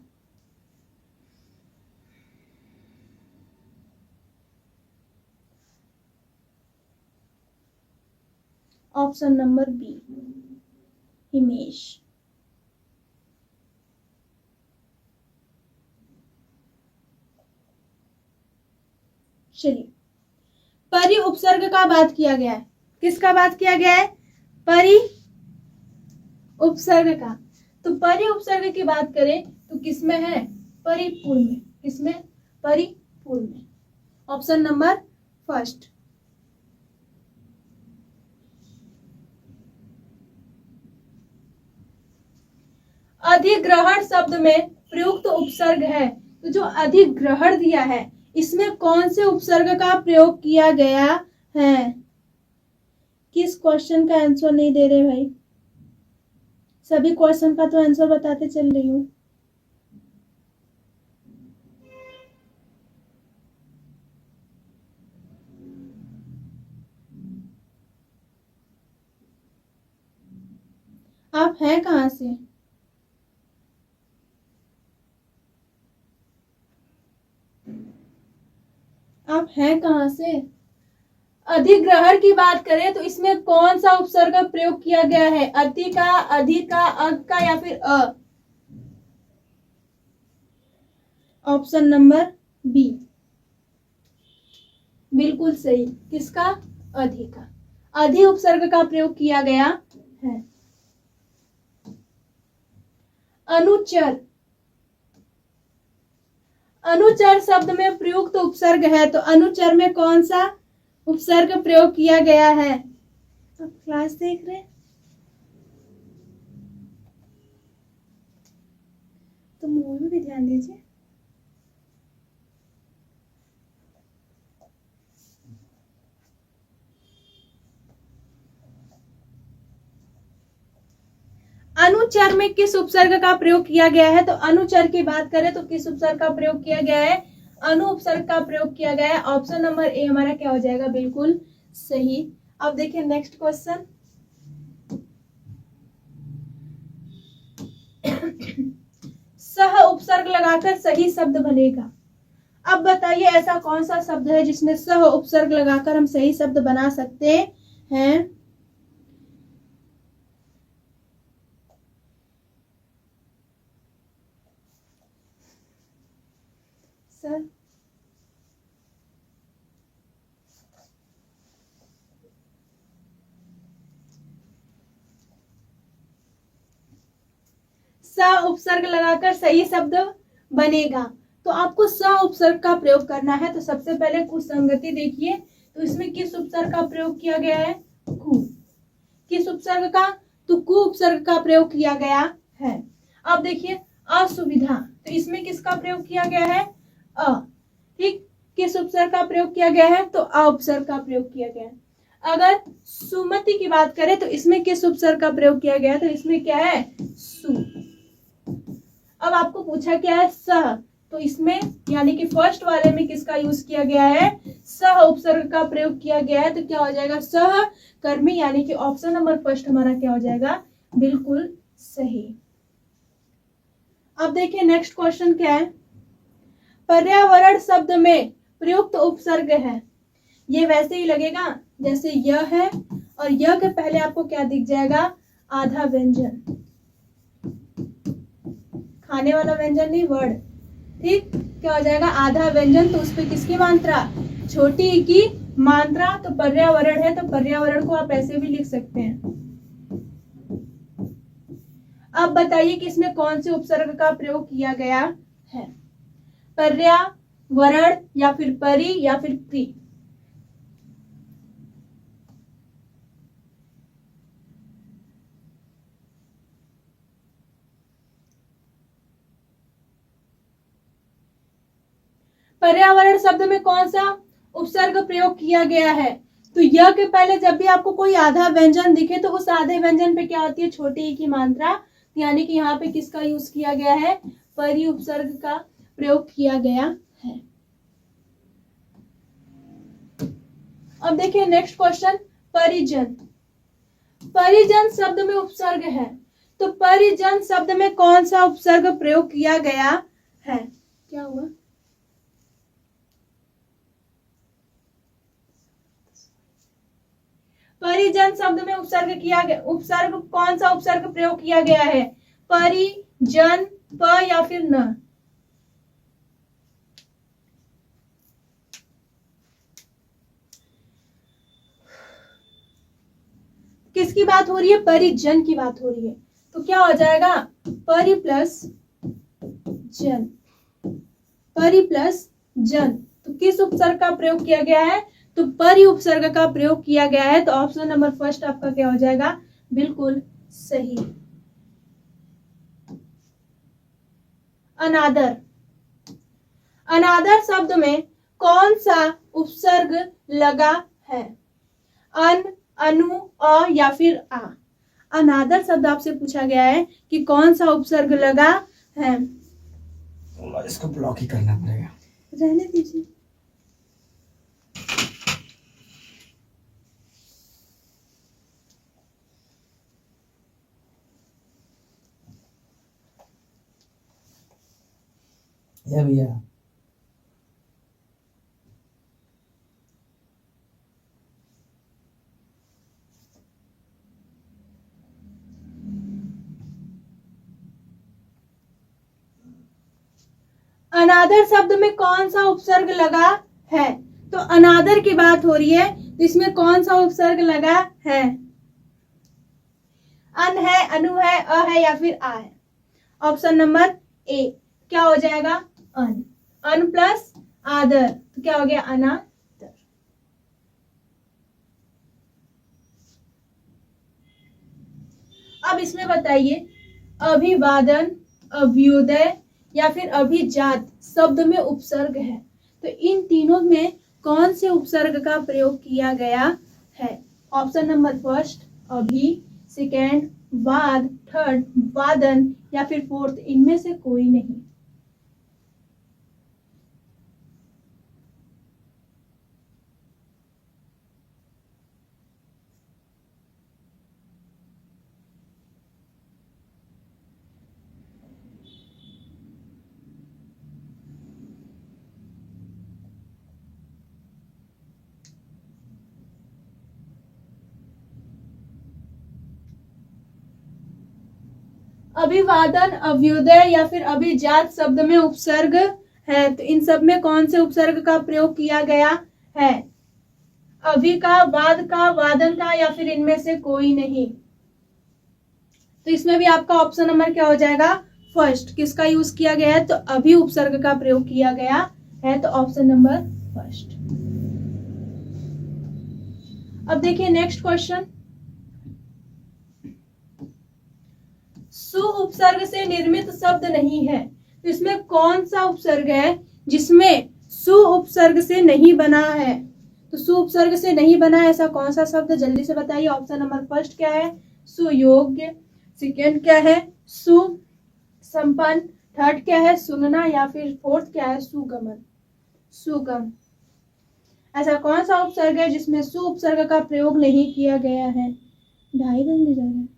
Option number B, Himesh. चलिए, परि उपसर्ग का बात किया गया है, किसका बात किया गया है? परि उपसर्ग का। तो परि उपसर्ग की बात करें तो किसमें है? परिपूर्ण में। किसमें? परिपूर्ण में। Option number first. अधिग्रहण शब्द में प्रयुक्त उपसर्ग है, तो जो अधिग्रहण दिया है इसमें कौन से उपसर्ग का प्रयोग किया गया है? किस क्वेश्चन का आंसर नहीं दे रहे भाई? सभी क्वेश्चन का तो आंसर बताते चल रही हूँ। आप हैं कहाँ से? आप हैं कहाँ से? अधिग्रहण की बात करें तो इसमें कौन सा उपसर्ग का प्रयोग किया गया है? अति का, अधि का, अग का या फिर अ? ऑप्शन नंबर बी, बिल्कुल सही। किसका? अधि का। अधि उपसर्ग का प्रयोग किया गया है। अनुचर, अनुचर शब्द में प्रयुक्त उपसर्ग है, तो अनुचर में कौन सा उपसर्ग प्रयोग किया गया है? आप क्लास देख रहे हैं तो मूवी भी ध्यान दीजिए। अनुचर में किस उपसर्ग का प्रयोग किया गया है? तो अनुचर की बात करें तो किस उपसर्ग का प्रयोग किया गया है? अनु उपसर्ग का प्रयोग किया गया है। ऑप्शन नंबर ए हमारा क्या हो जाएगा? बिल्कुल सही। अब देखिए नेक्स्ट क्वेश्चन। सह उपसर्ग लगाकर सही शब्द बनेगा। अब बताइए ऐसा कौन सा शब्द है जिसमें सह उपसर्ग लगाकर हम सही शब्द बना सकते हैं? सर स उपसर्ग लगाकर सही शब्द बनेगा तो आपको स उपसर्ग का प्रयोग करना है। तो सबसे पहले कुसंगति देखिए, तो इसमें किस उपसर्ग का प्रयोग किया गया है? कु। किस उपसर्ग का? तो कु उपसर्ग का प्रयोग किया गया है। अब देखिए असुविधा, तो इसमें किसका प्रयोग किया गया है? अ। ठीक, किस उपसर्ग का प्रयोग किया गया है? तो अ उपसर्ग का प्रयोग किया गया है। अगर सुमति की बात करें तो इसमें किस उपसर्ग का प्रयोग किया गया है? तो इसमें क्या है? सु। अब आपको पूछा क्या है? सह, तो इसमें यानी कि फर्स्ट वाले में किसका यूज किया गया है? सह उपसर्ग का प्रयोग किया गया है। तो क्या हो जाएगा? सह कर्मी, यानी कि ऑप्शन नंबर फर्स्ट हमारा क्या हो जाएगा? बिल्कुल सही। अब देखिए नेक्स्ट क्वेश्चन क्या है। पर्यावरण शब्द में प्रयुक्त उपसर्ग है। ये वैसे ही लगेगा जैसे यह है और यह के पहले आपको क्या दिख जाएगा? आधा व्यंजन, खाने वाला व्यंजन नहीं, वर्ड। ठीक, क्या हो जाएगा? आधा व्यंजन, तो उस पर किसकी मात्रा? छोटी ई की मात्रा। तो पर्यावरण है तो पर्यावरण को आप ऐसे भी लिख सकते हैं। अब बताइए कि इसमें कौन से उपसर्ग का प्रयोग किया गया है? पर्यावरण या फिर परि या फिर प्री? पर्यावरण शब्द में कौन सा उपसर्ग प्रयोग किया गया है? तो यह के पहले जब भी आपको कोई आधा व्यंजन दिखे तो उस आधे व्यंजन पे क्या होती है? छोटी ई की मात्रा, यानी कि यहाँ पे किसका यूज किया गया है? परि उपसर्ग का प्रयोग किया गया है। अब देखिए नेक्स्ट क्वेश्चन। परिजन, परिजन शब्द में उपसर्ग है, तो परिजन शब्द में कौन सा उपसर्ग प्रयोग किया गया है? क्या हुआ? परिजन शब्द में उपसर्ग किया गया, उपसर्ग कौन सा उपसर्ग प्रयोग किया गया है? परिजन, प या फिर न? किसकी बात हो रही है? परिजन की बात हो रही है। तो क्या हो जाएगा? परि प्लस जन, परि प्लस जन। तो किस उपसर्ग का प्रयोग किया गया है? तो परि उपसर्ग का प्रयोग किया गया है। तो ऑप्शन नंबर फर्स्ट आपका क्या हो जाएगा? बिल्कुल सही। अनादर, अनादर शब्द में कौन सा उपसर्ग लगा है? अन, अनु, अ या फिर आ? अनादर शब्द आपसे पूछा गया है कि कौन सा उपसर्ग लगा है। इसको ब्लॉक ही करना पड़ेगा। रहने दीजिए। या भैया अनादर शब्द में कौन सा उपसर्ग लगा है? तो अनादर की बात हो रही है, इसमें कौन सा उपसर्ग लगा है? अन है, अनु है, अ है या फिर आ है? ऑप्शन नंबर ए क्या हो जाएगा? अन। अन प्लस आदर तो क्या हो गया? अनादर। अब इसमें बताइए अभिवादन, अभ्युदय या फिर अभिजात शब्द में उपसर्ग है। तो इन तीनों में कौन से उपसर्ग का प्रयोग किया गया है? ऑप्शन नंबर फर्स्ट अभी, सेकेंड वाद, थर्ड वादन या फिर फोर्थ इनमें से कोई नहीं। अभिवादन, अभ्युदय या फिर अभिजात शब्द में उपसर्ग है। तो इन सब में कौन से उपसर्ग का प्रयोग किया गया है? अभि का, वाद का, वादन का या फिर इनमें से कोई नहीं। तो इसमें भी आपका ऑप्शन नंबर क्या हो जाएगा? फर्स्ट। किसका यूज किया गया है? तो अभी उपसर्ग का प्रयोग किया गया है, तो ऑप्शन नंबर फर्स्ट। अब देखिए नेक्स्ट क्वेश्चन। सु उपसर्ग से निर्मित शब्द नहीं है। तो इसमें कौन सा उपसर्ग है जिसमें सु उपसर्ग से नहीं बना है? तो सु उपसर्ग से नहीं बना है ऐसा कौन सा शब्द? जल्दी से बताइए। ऑप्शन नंबर फर्स्ट क्या है? सुयोग्य, सेकेंड क्या है? सुसंपन्न, थर्ड क्या है? सुनना या फिर फोर्थ क्या है? सुगमन, सुगम। ऐसा कौन सा उपसर्ग है जिसमें सु उपसर्ग का प्रयोग नहीं किया गया है? 2.5 बंदे जा रहे हैं।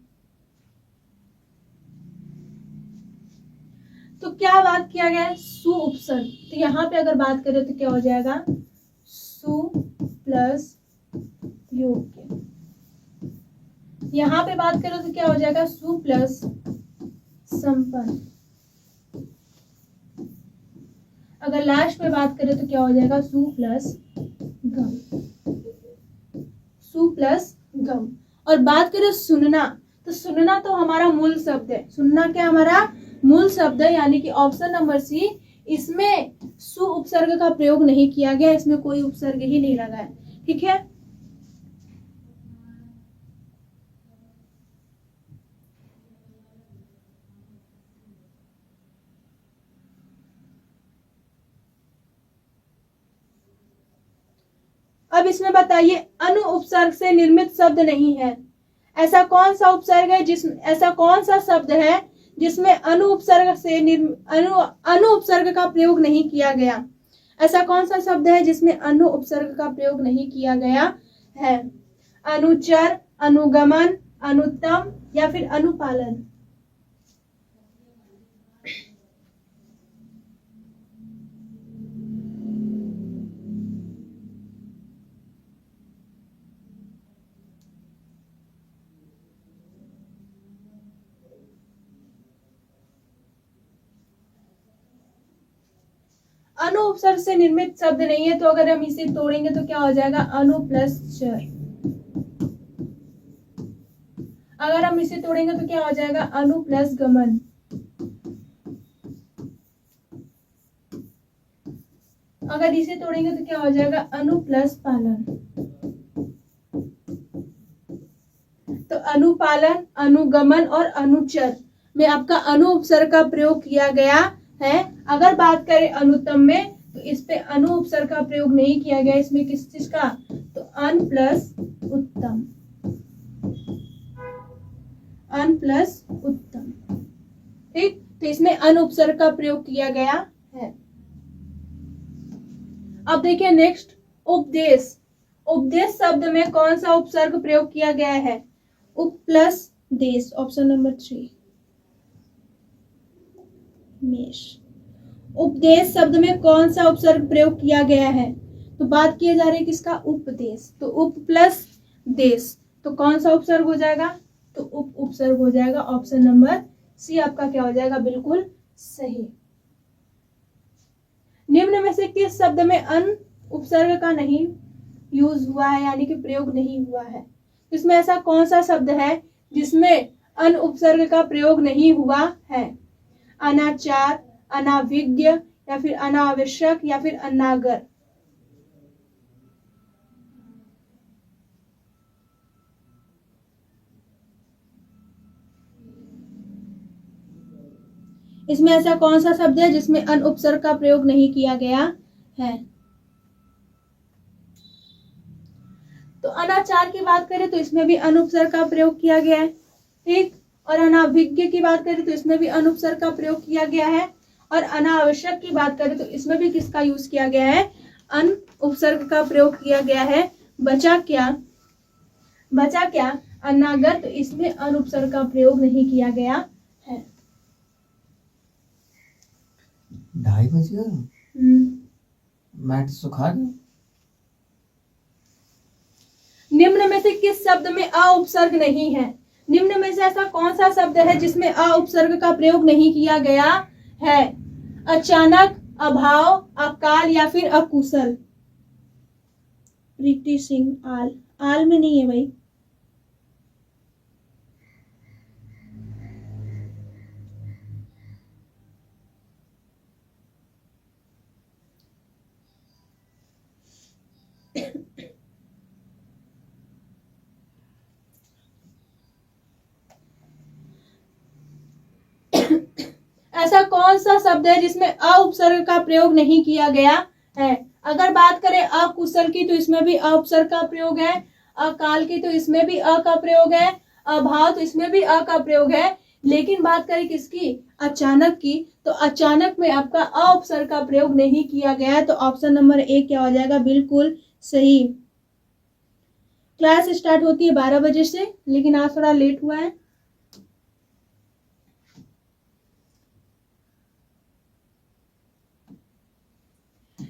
तो क्या बात किया गया है? सु उपसर्ग। तो यहाँ पे अगर बात करें तो क्या हो जाएगा? सु प्लस योग्य। यहाँ पे बात करें तो क्या हो जाएगा? सु प्लस संपन्न। अगर लास्ट में बात करें तो क्या हो जाएगा? सु प्लस गम, सु प्लस गम। और बात करें सुनना, तो सुनना तो हमारा मूल शब्द है। सुनना क्या हमारा मूल शब्द है, यानी कि ऑप्शन नंबर सी। इसमें सु उपसर्ग का प्रयोग नहीं किया गया, इसमें कोई उपसर्ग ही नहीं लगा है। ठीक है। अब इसमें बताइए अनु उपसर्ग से निर्मित शब्द नहीं है। ऐसा कौन सा उपसर्ग है ऐसा कौन सा शब्द है जिसमें अनु उपसर्ग से अनु उपसर्ग का प्रयोग नहीं किया गया? ऐसा कौन सा शब्द है जिसमें अनु उपसर्ग का प्रयोग नहीं किया गया है? अनुचर, अनुगमन, अनुत्तम या फिर अनुपालन। अनु उपसर्ग से निर्मित शब्द नहीं है, तो अगर हम इसे तोड़ेंगे तो क्या हो जाएगा? अनु प्लस चर। अगर हम इसे तोड़ेंगे तो क्या हो जाएगा? अनु प्लस गमन। अगर इसे तोड़ेंगे तो क्या हो जाएगा? अनु प्लस पालन। तो अनुपालन, अनुगमन और अनुचर में आपका अनु उपसर्ग का प्रयोग किया गया है। अगर बात करें अनुत्तम में, तो इस पे अनु उपसर्ग का प्रयोग नहीं किया गया। इसमें किस चीज का? तो अन प्लस उत्तम, अन प्लस उत्तम। ठीक, तो इसमें अन उपसर्ग का प्रयोग किया गया है। अब देखिए नेक्स्ट, उपदेश। उपदेश शब्द में कौन सा उपसर्ग प्रयोग किया गया है? उप प्लस देश, ऑप्शन नंबर 3 मेष। उपदेश शब्द में कौन सा उपसर्ग प्रयोग किया गया है? तो बात किया जा रही है किसका? उपदेश। तो उप प्लस देश, तो कौन सा उपसर्ग हो जाएगा? तो उप उपसर्ग हो जाएगा। ऑप्शन नंबर सी आपका क्या हो जाएगा? बिल्कुल सही। निम्न में से किस शब्द में अन उपसर्ग का नहीं यूज हुआ है, यानी कि प्रयोग नहीं हुआ है? इसमें ऐसा कौन सा शब्द है जिसमें अन उपसर्ग का प्रयोग नहीं हुआ है? अनाचार, अनाविज्ञ या फिर अनावश्यक या फिर अनागर। इसमें ऐसा कौन सा शब्द है जिसमें अन उपसर्ग का प्रयोग नहीं किया गया है? तो अनाचार की बात करें तो इसमें भी अन उपसर्ग का प्रयोग किया गया है, ठीक। और अनाभिज्ञ की बात करें तो इसमें भी अन उपसर्ग का प्रयोग किया गया है। और अनावश्यक की बात करें तो इसमें भी किसका यूज किया गया है? अन उपसर्ग का प्रयोग किया गया है। बचा क्या? बचा क्या? अनागत, तो इसमें अन उपसर्ग का प्रयोग नहीं किया गया है। 2:30 बज गया। मैट सुखा गया। निम्न में से किस शब्द में अ उपसर्ग नहीं है? निम्न में से ऐसा कौन सा शब्द है जिसमें अ उपसर्ग का प्रयोग नहीं किया गया है? अचानक, अभाव, अकाल या फिर अकुशल। प्रीति सिंह, आल। आल में नहीं है भाई। ऐसा कौन सा शब्द है जिसमें अ उपसर्ग का प्रयोग नहीं किया गया है? अगर बात करें अकुशल की तो इसमें भी अ उपसर्ग का प्रयोग है। अकाल की तो इसमें भी अ का प्रयोग है। अभाव तो इसमें भी अ का प्रयोग है। लेकिन बात करें किसकी? अचानक की, तो अचानक में आपका अ उपसर्ग का प्रयोग नहीं किया गया है। तो ऑप्शन नंबर ए क्या हो जाएगा? बिल्कुल सही। क्लास स्टार्ट होती है 12 बजे से, लेकिन आज थोड़ा लेट हुआ है।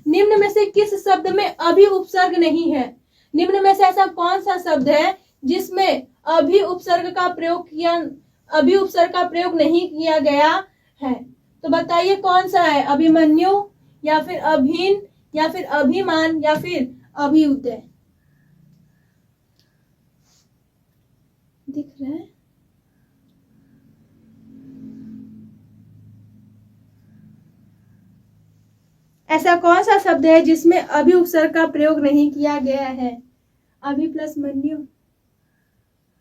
निम्न में से किस शब्द में अभी उपसर्ग नहीं है? निम्न में से ऐसा कौन सा शब्द है जिसमें अभी उपसर्ग का प्रयोग नहीं किया गया है? तो बताइए कौन सा है? अभिमन्यु, या फिर अभिन, या फिर अभिमान, या फिर अभिउदय। दिख रहा है? ऐसा कौन सा शब्द है जिसमें अभी उपसर्ग का प्रयोग नहीं किया गया है? अभी प्लस मन्यु,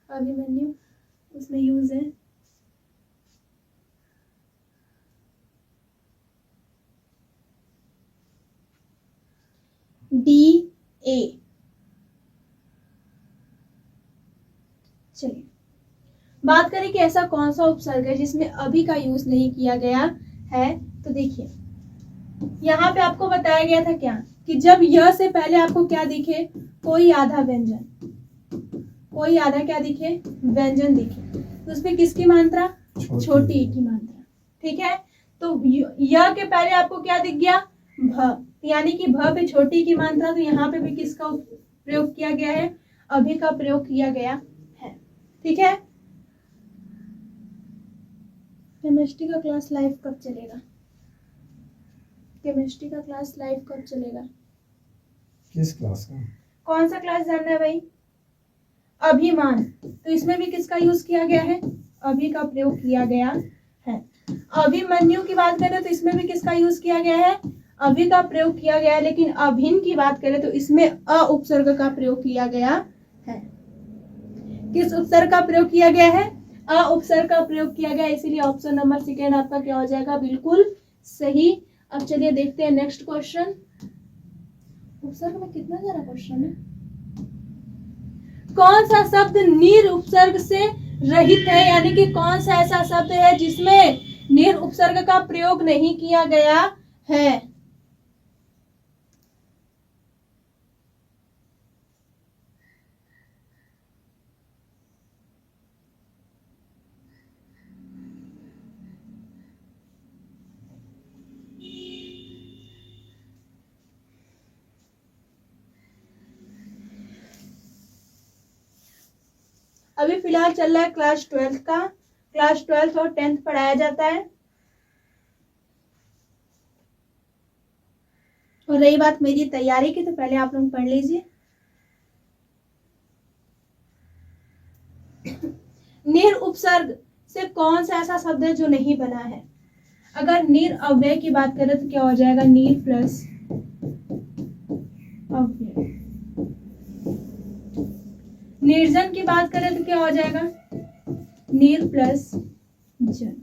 अभिमन्यु, उसमें यूज है। D A. चलिए बात करें कि ऐसा कौन सा उपसर्ग है जिसमें अभी का यूज नहीं किया गया है। तो देखिए यहाँ पे आपको बताया गया था क्या कि जब यह से पहले आपको क्या दिखे? कोई आधा व्यंजन, कोई आधा क्या दिखे? व्यंजन दिखे, तो उसमें किसकी मात्रा? छोटी की मात्रा, ठीक है। तो यह के पहले आपको क्या दिख गया? भ, यानी कि भ पे छोटी की मात्रा, तो यहाँ पे भी किसका प्रयोग किया गया है? अभी का प्रयोग किया गया है, ठीक है। केमिस्ट्री का क्लास लाइव कब चलेगा? केमिस्ट्री का क्लास लाइव कब चलेगा? किस क्लास का? कौन सा क्लास जानना है भाई? अभिमान, तो इसमें भी किसका यूज किया गया है? अभी का प्रयोग किया गया है। अभिमन्यु की बात करें तो इसमें भी किसका यूज किया गया है? अभी का प्रयोग किया गया है। लेकिन अभिन की बात करें तो इसमें अ उपसर्ग का प्रयोग किया गया है। किस उपसर्ग का प्रयोग किया गया है? अ उपसर्ग का प्रयोग किया गया, इसीलिए ऑप्शन नंबर सेकेंड आपका क्या हो जाएगा? बिल्कुल सही। अब चलिए देखते हैं नेक्स्ट क्वेश्चन। उपसर्ग में कितना सारा क्वेश्चन है? कौन सा शब्द नीर उपसर्ग से रहित है? यानी कि कौन सा ऐसा शब्द है जिसमें नीर उपसर्ग का प्रयोग नहीं किया गया है? अभी फिलहाल चल रहा है क्लास 12th का। क्लास 12th और 10th पढ़ाया जाता है। और रही बात मेरी तैयारी की, तो पहले आप लोग पढ़ लीजिए। नीर उपसर्ग से कौन सा ऐसा शब्द है जो नहीं बना है? अगर नीर अव्यय की बात करें तो क्या हो जाएगा? नीर प्लस अव्यय। निर्जन की बात करें तो क्या हो जाएगा? नीर प्लस जन।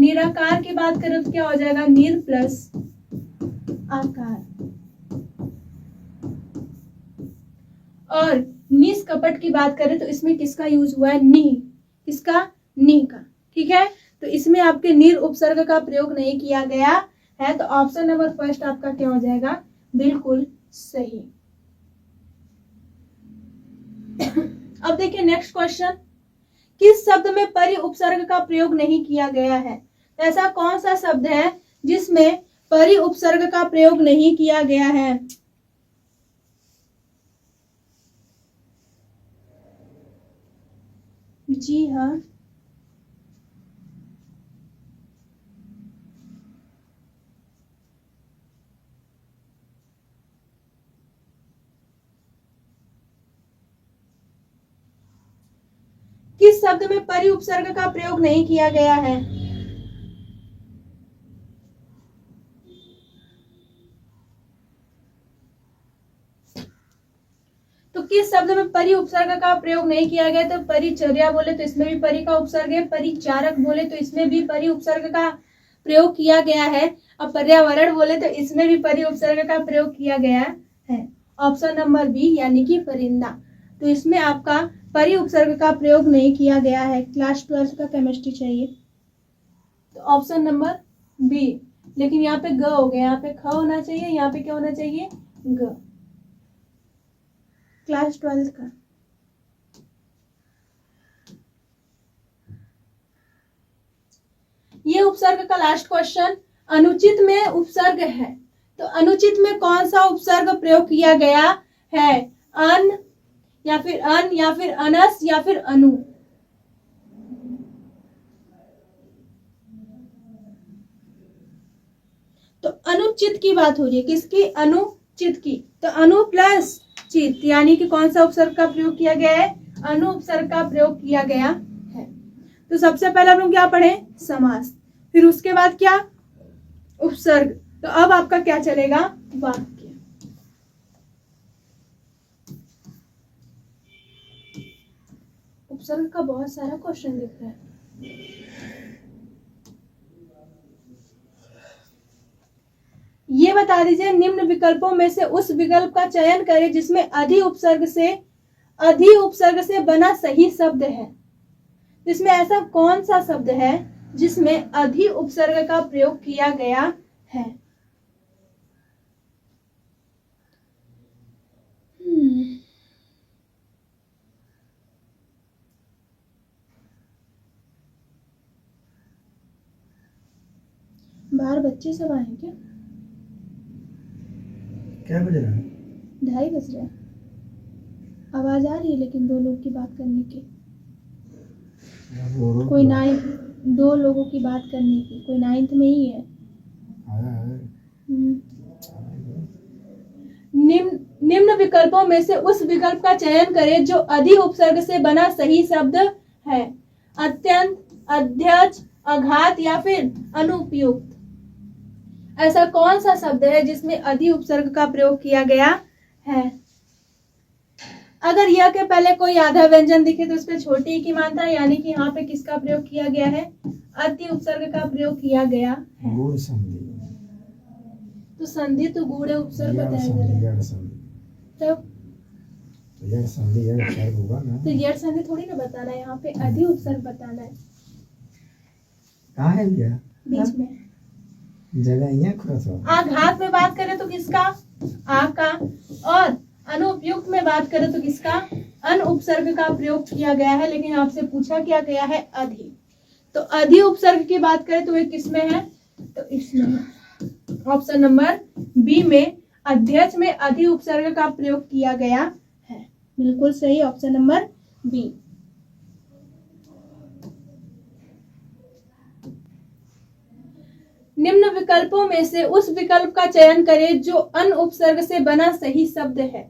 निराकार की बात करें तो क्या हो जाएगा, निर प्लस आकार। और निष्कपट की बात करें तो इसमें किसका यूज हुआ है, नि, किसका, नि का। ठीक है, तो इसमें आपके निर उपसर्ग का प्रयोग नहीं किया गया है, तो ऑप्शन नंबर फर्स्ट आपका क्या हो जाएगा, बिल्कुल सही। अब देखिए नेक्स्ट क्वेश्चन, किस शब्द में परि उपसर्ग का प्रयोग नहीं किया गया है। ऐसा कौन सा शब्द है जिसमें परि उपसर्ग का प्रयोग नहीं किया गया है। जी हाँ, किस शब्द में परि उपसर्ग का प्रयोग नहीं किया गया है। तो किस शब्द में परि उपसर्ग का प्रयोग नहीं किया गया, तो परिचर्या बोले तो इसमें भी परि का उपसर्ग है, परिचारक बोले तो इसमें भी परि उपसर्ग का प्रयोग किया गया है, और पर्यावरण बोले तो इसमें भी परि उपसर्ग का प्रयोग किया गया है। ऑप्शन नंबर बी यानी कि परिंदा। तो इसमें आपका परि उपसर्ग का प्रयोग नहीं किया गया है। क्लास 12 का केमिस्ट्री चाहिए, तो ऑप्शन नंबर बी। लेकिन यहाँ पे ग हो गया, यहाँ पे ख होना चाहिए, यहाँ पे क्या होना चाहिए, ग। क्लास 12 का। ये उपसर्ग का लास्ट क्वेश्चन, अनुचित में उपसर्ग है, तो अनुचित में कौन सा उपसर्ग प्रयोग किया गया है, अन या फिर अन या फिर अनस या फिर अनु। तो अनुचित की बात हो रही है, किसकी, अनुचित की। तो अनु प्लस चित यानी कि कौन सा उपसर्ग का प्रयोग किया गया है, अनु उपसर्ग का प्रयोग किया गया है। तो सबसे पहले हम लोग क्या पढ़े, समास, फिर उसके बाद क्या, उपसर्ग। तो अब आपका क्या चलेगा, वाक्य। उपसर्ग का बहुत सारा क्वेश्चन दिख रहा है। ये बता दीजिए, निम्न विकल्पों में से उस विकल्प का चयन करें जिसमें अधि उपसर्ग से बना सही शब्द है। इसमें ऐसा कौन सा शब्द है जिसमें अधि उपसर्ग का प्रयोग किया गया है। बाहर बच्चे सब आए क्या, क्या बज रहा है, 2:30 बज रहा है। आवाज आ रही है लेकिन दो लोग की बात करने की, कोई 2 लोगों की बात करने की, कोई 9th में ही है। निम्न विकल्पों में से उस विकल्प का चयन करें जो अधि उपसर्ग से बना सही शब्द है। अत्यंत, अध्यक्ष, अघात या फिर अनुपयुक्त। ऐसा कौन सा शब्द है जिसमें अधि उपसर्ग का प्रयोग किया गया है। अगर यह के पहले कोई आधा व्यंजन दिखे तो उसपे छोटी ई की मात्रा, यानी कि यहाँ पे किसका प्रयोग किया गया है, अति उपसर्ग का प्रयोग किया गया है। गुण संधि, तो संधि तो गुण उपसर्ग बताया जा रहा है, तो यड़ संधि यड़ उपसर्ग होगा ना। तो यड़ संधि थोड़ी ना बताना है, यहाँ पे अधि उपसर्ग बताना है। कहाँ है भैया, बीच में जगह यहाँ खुला था। आघात में बात करें तो किसका, आ का, और अनुपयुक्त में बात करें तो किसका, अन उपसर्ग का प्रयोग किया गया है। लेकिन आपसे पूछा क्या गया है, अधि। तो अधि उपसर्ग की बात करें तो वे किसमें है, तो इसमें है। ऑप्शन नंबर बी में अध्यक्ष में अधि उपसर्ग का प्रयोग किया गया है। बिल्कुल सही, ऑप्शन नंबर बी। निम्न विकल्पों में से उस विकल्प का चयन करें जो अन उपसर्ग से बना सही शब्द है।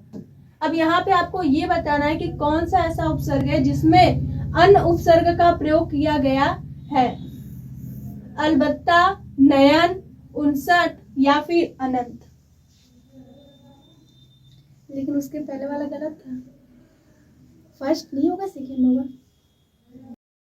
अब यहाँ पे आपको ये बताना है कि कौन सा ऐसा उपसर्ग है जिसमें अन उपसर्ग का प्रयोग किया गया है। अलबत्ता, नयन, 59 या फिर अनंत। लेकिन उसके पहले वाला गलत था, फर्स्ट नहीं होगा, सेकेंड होगा।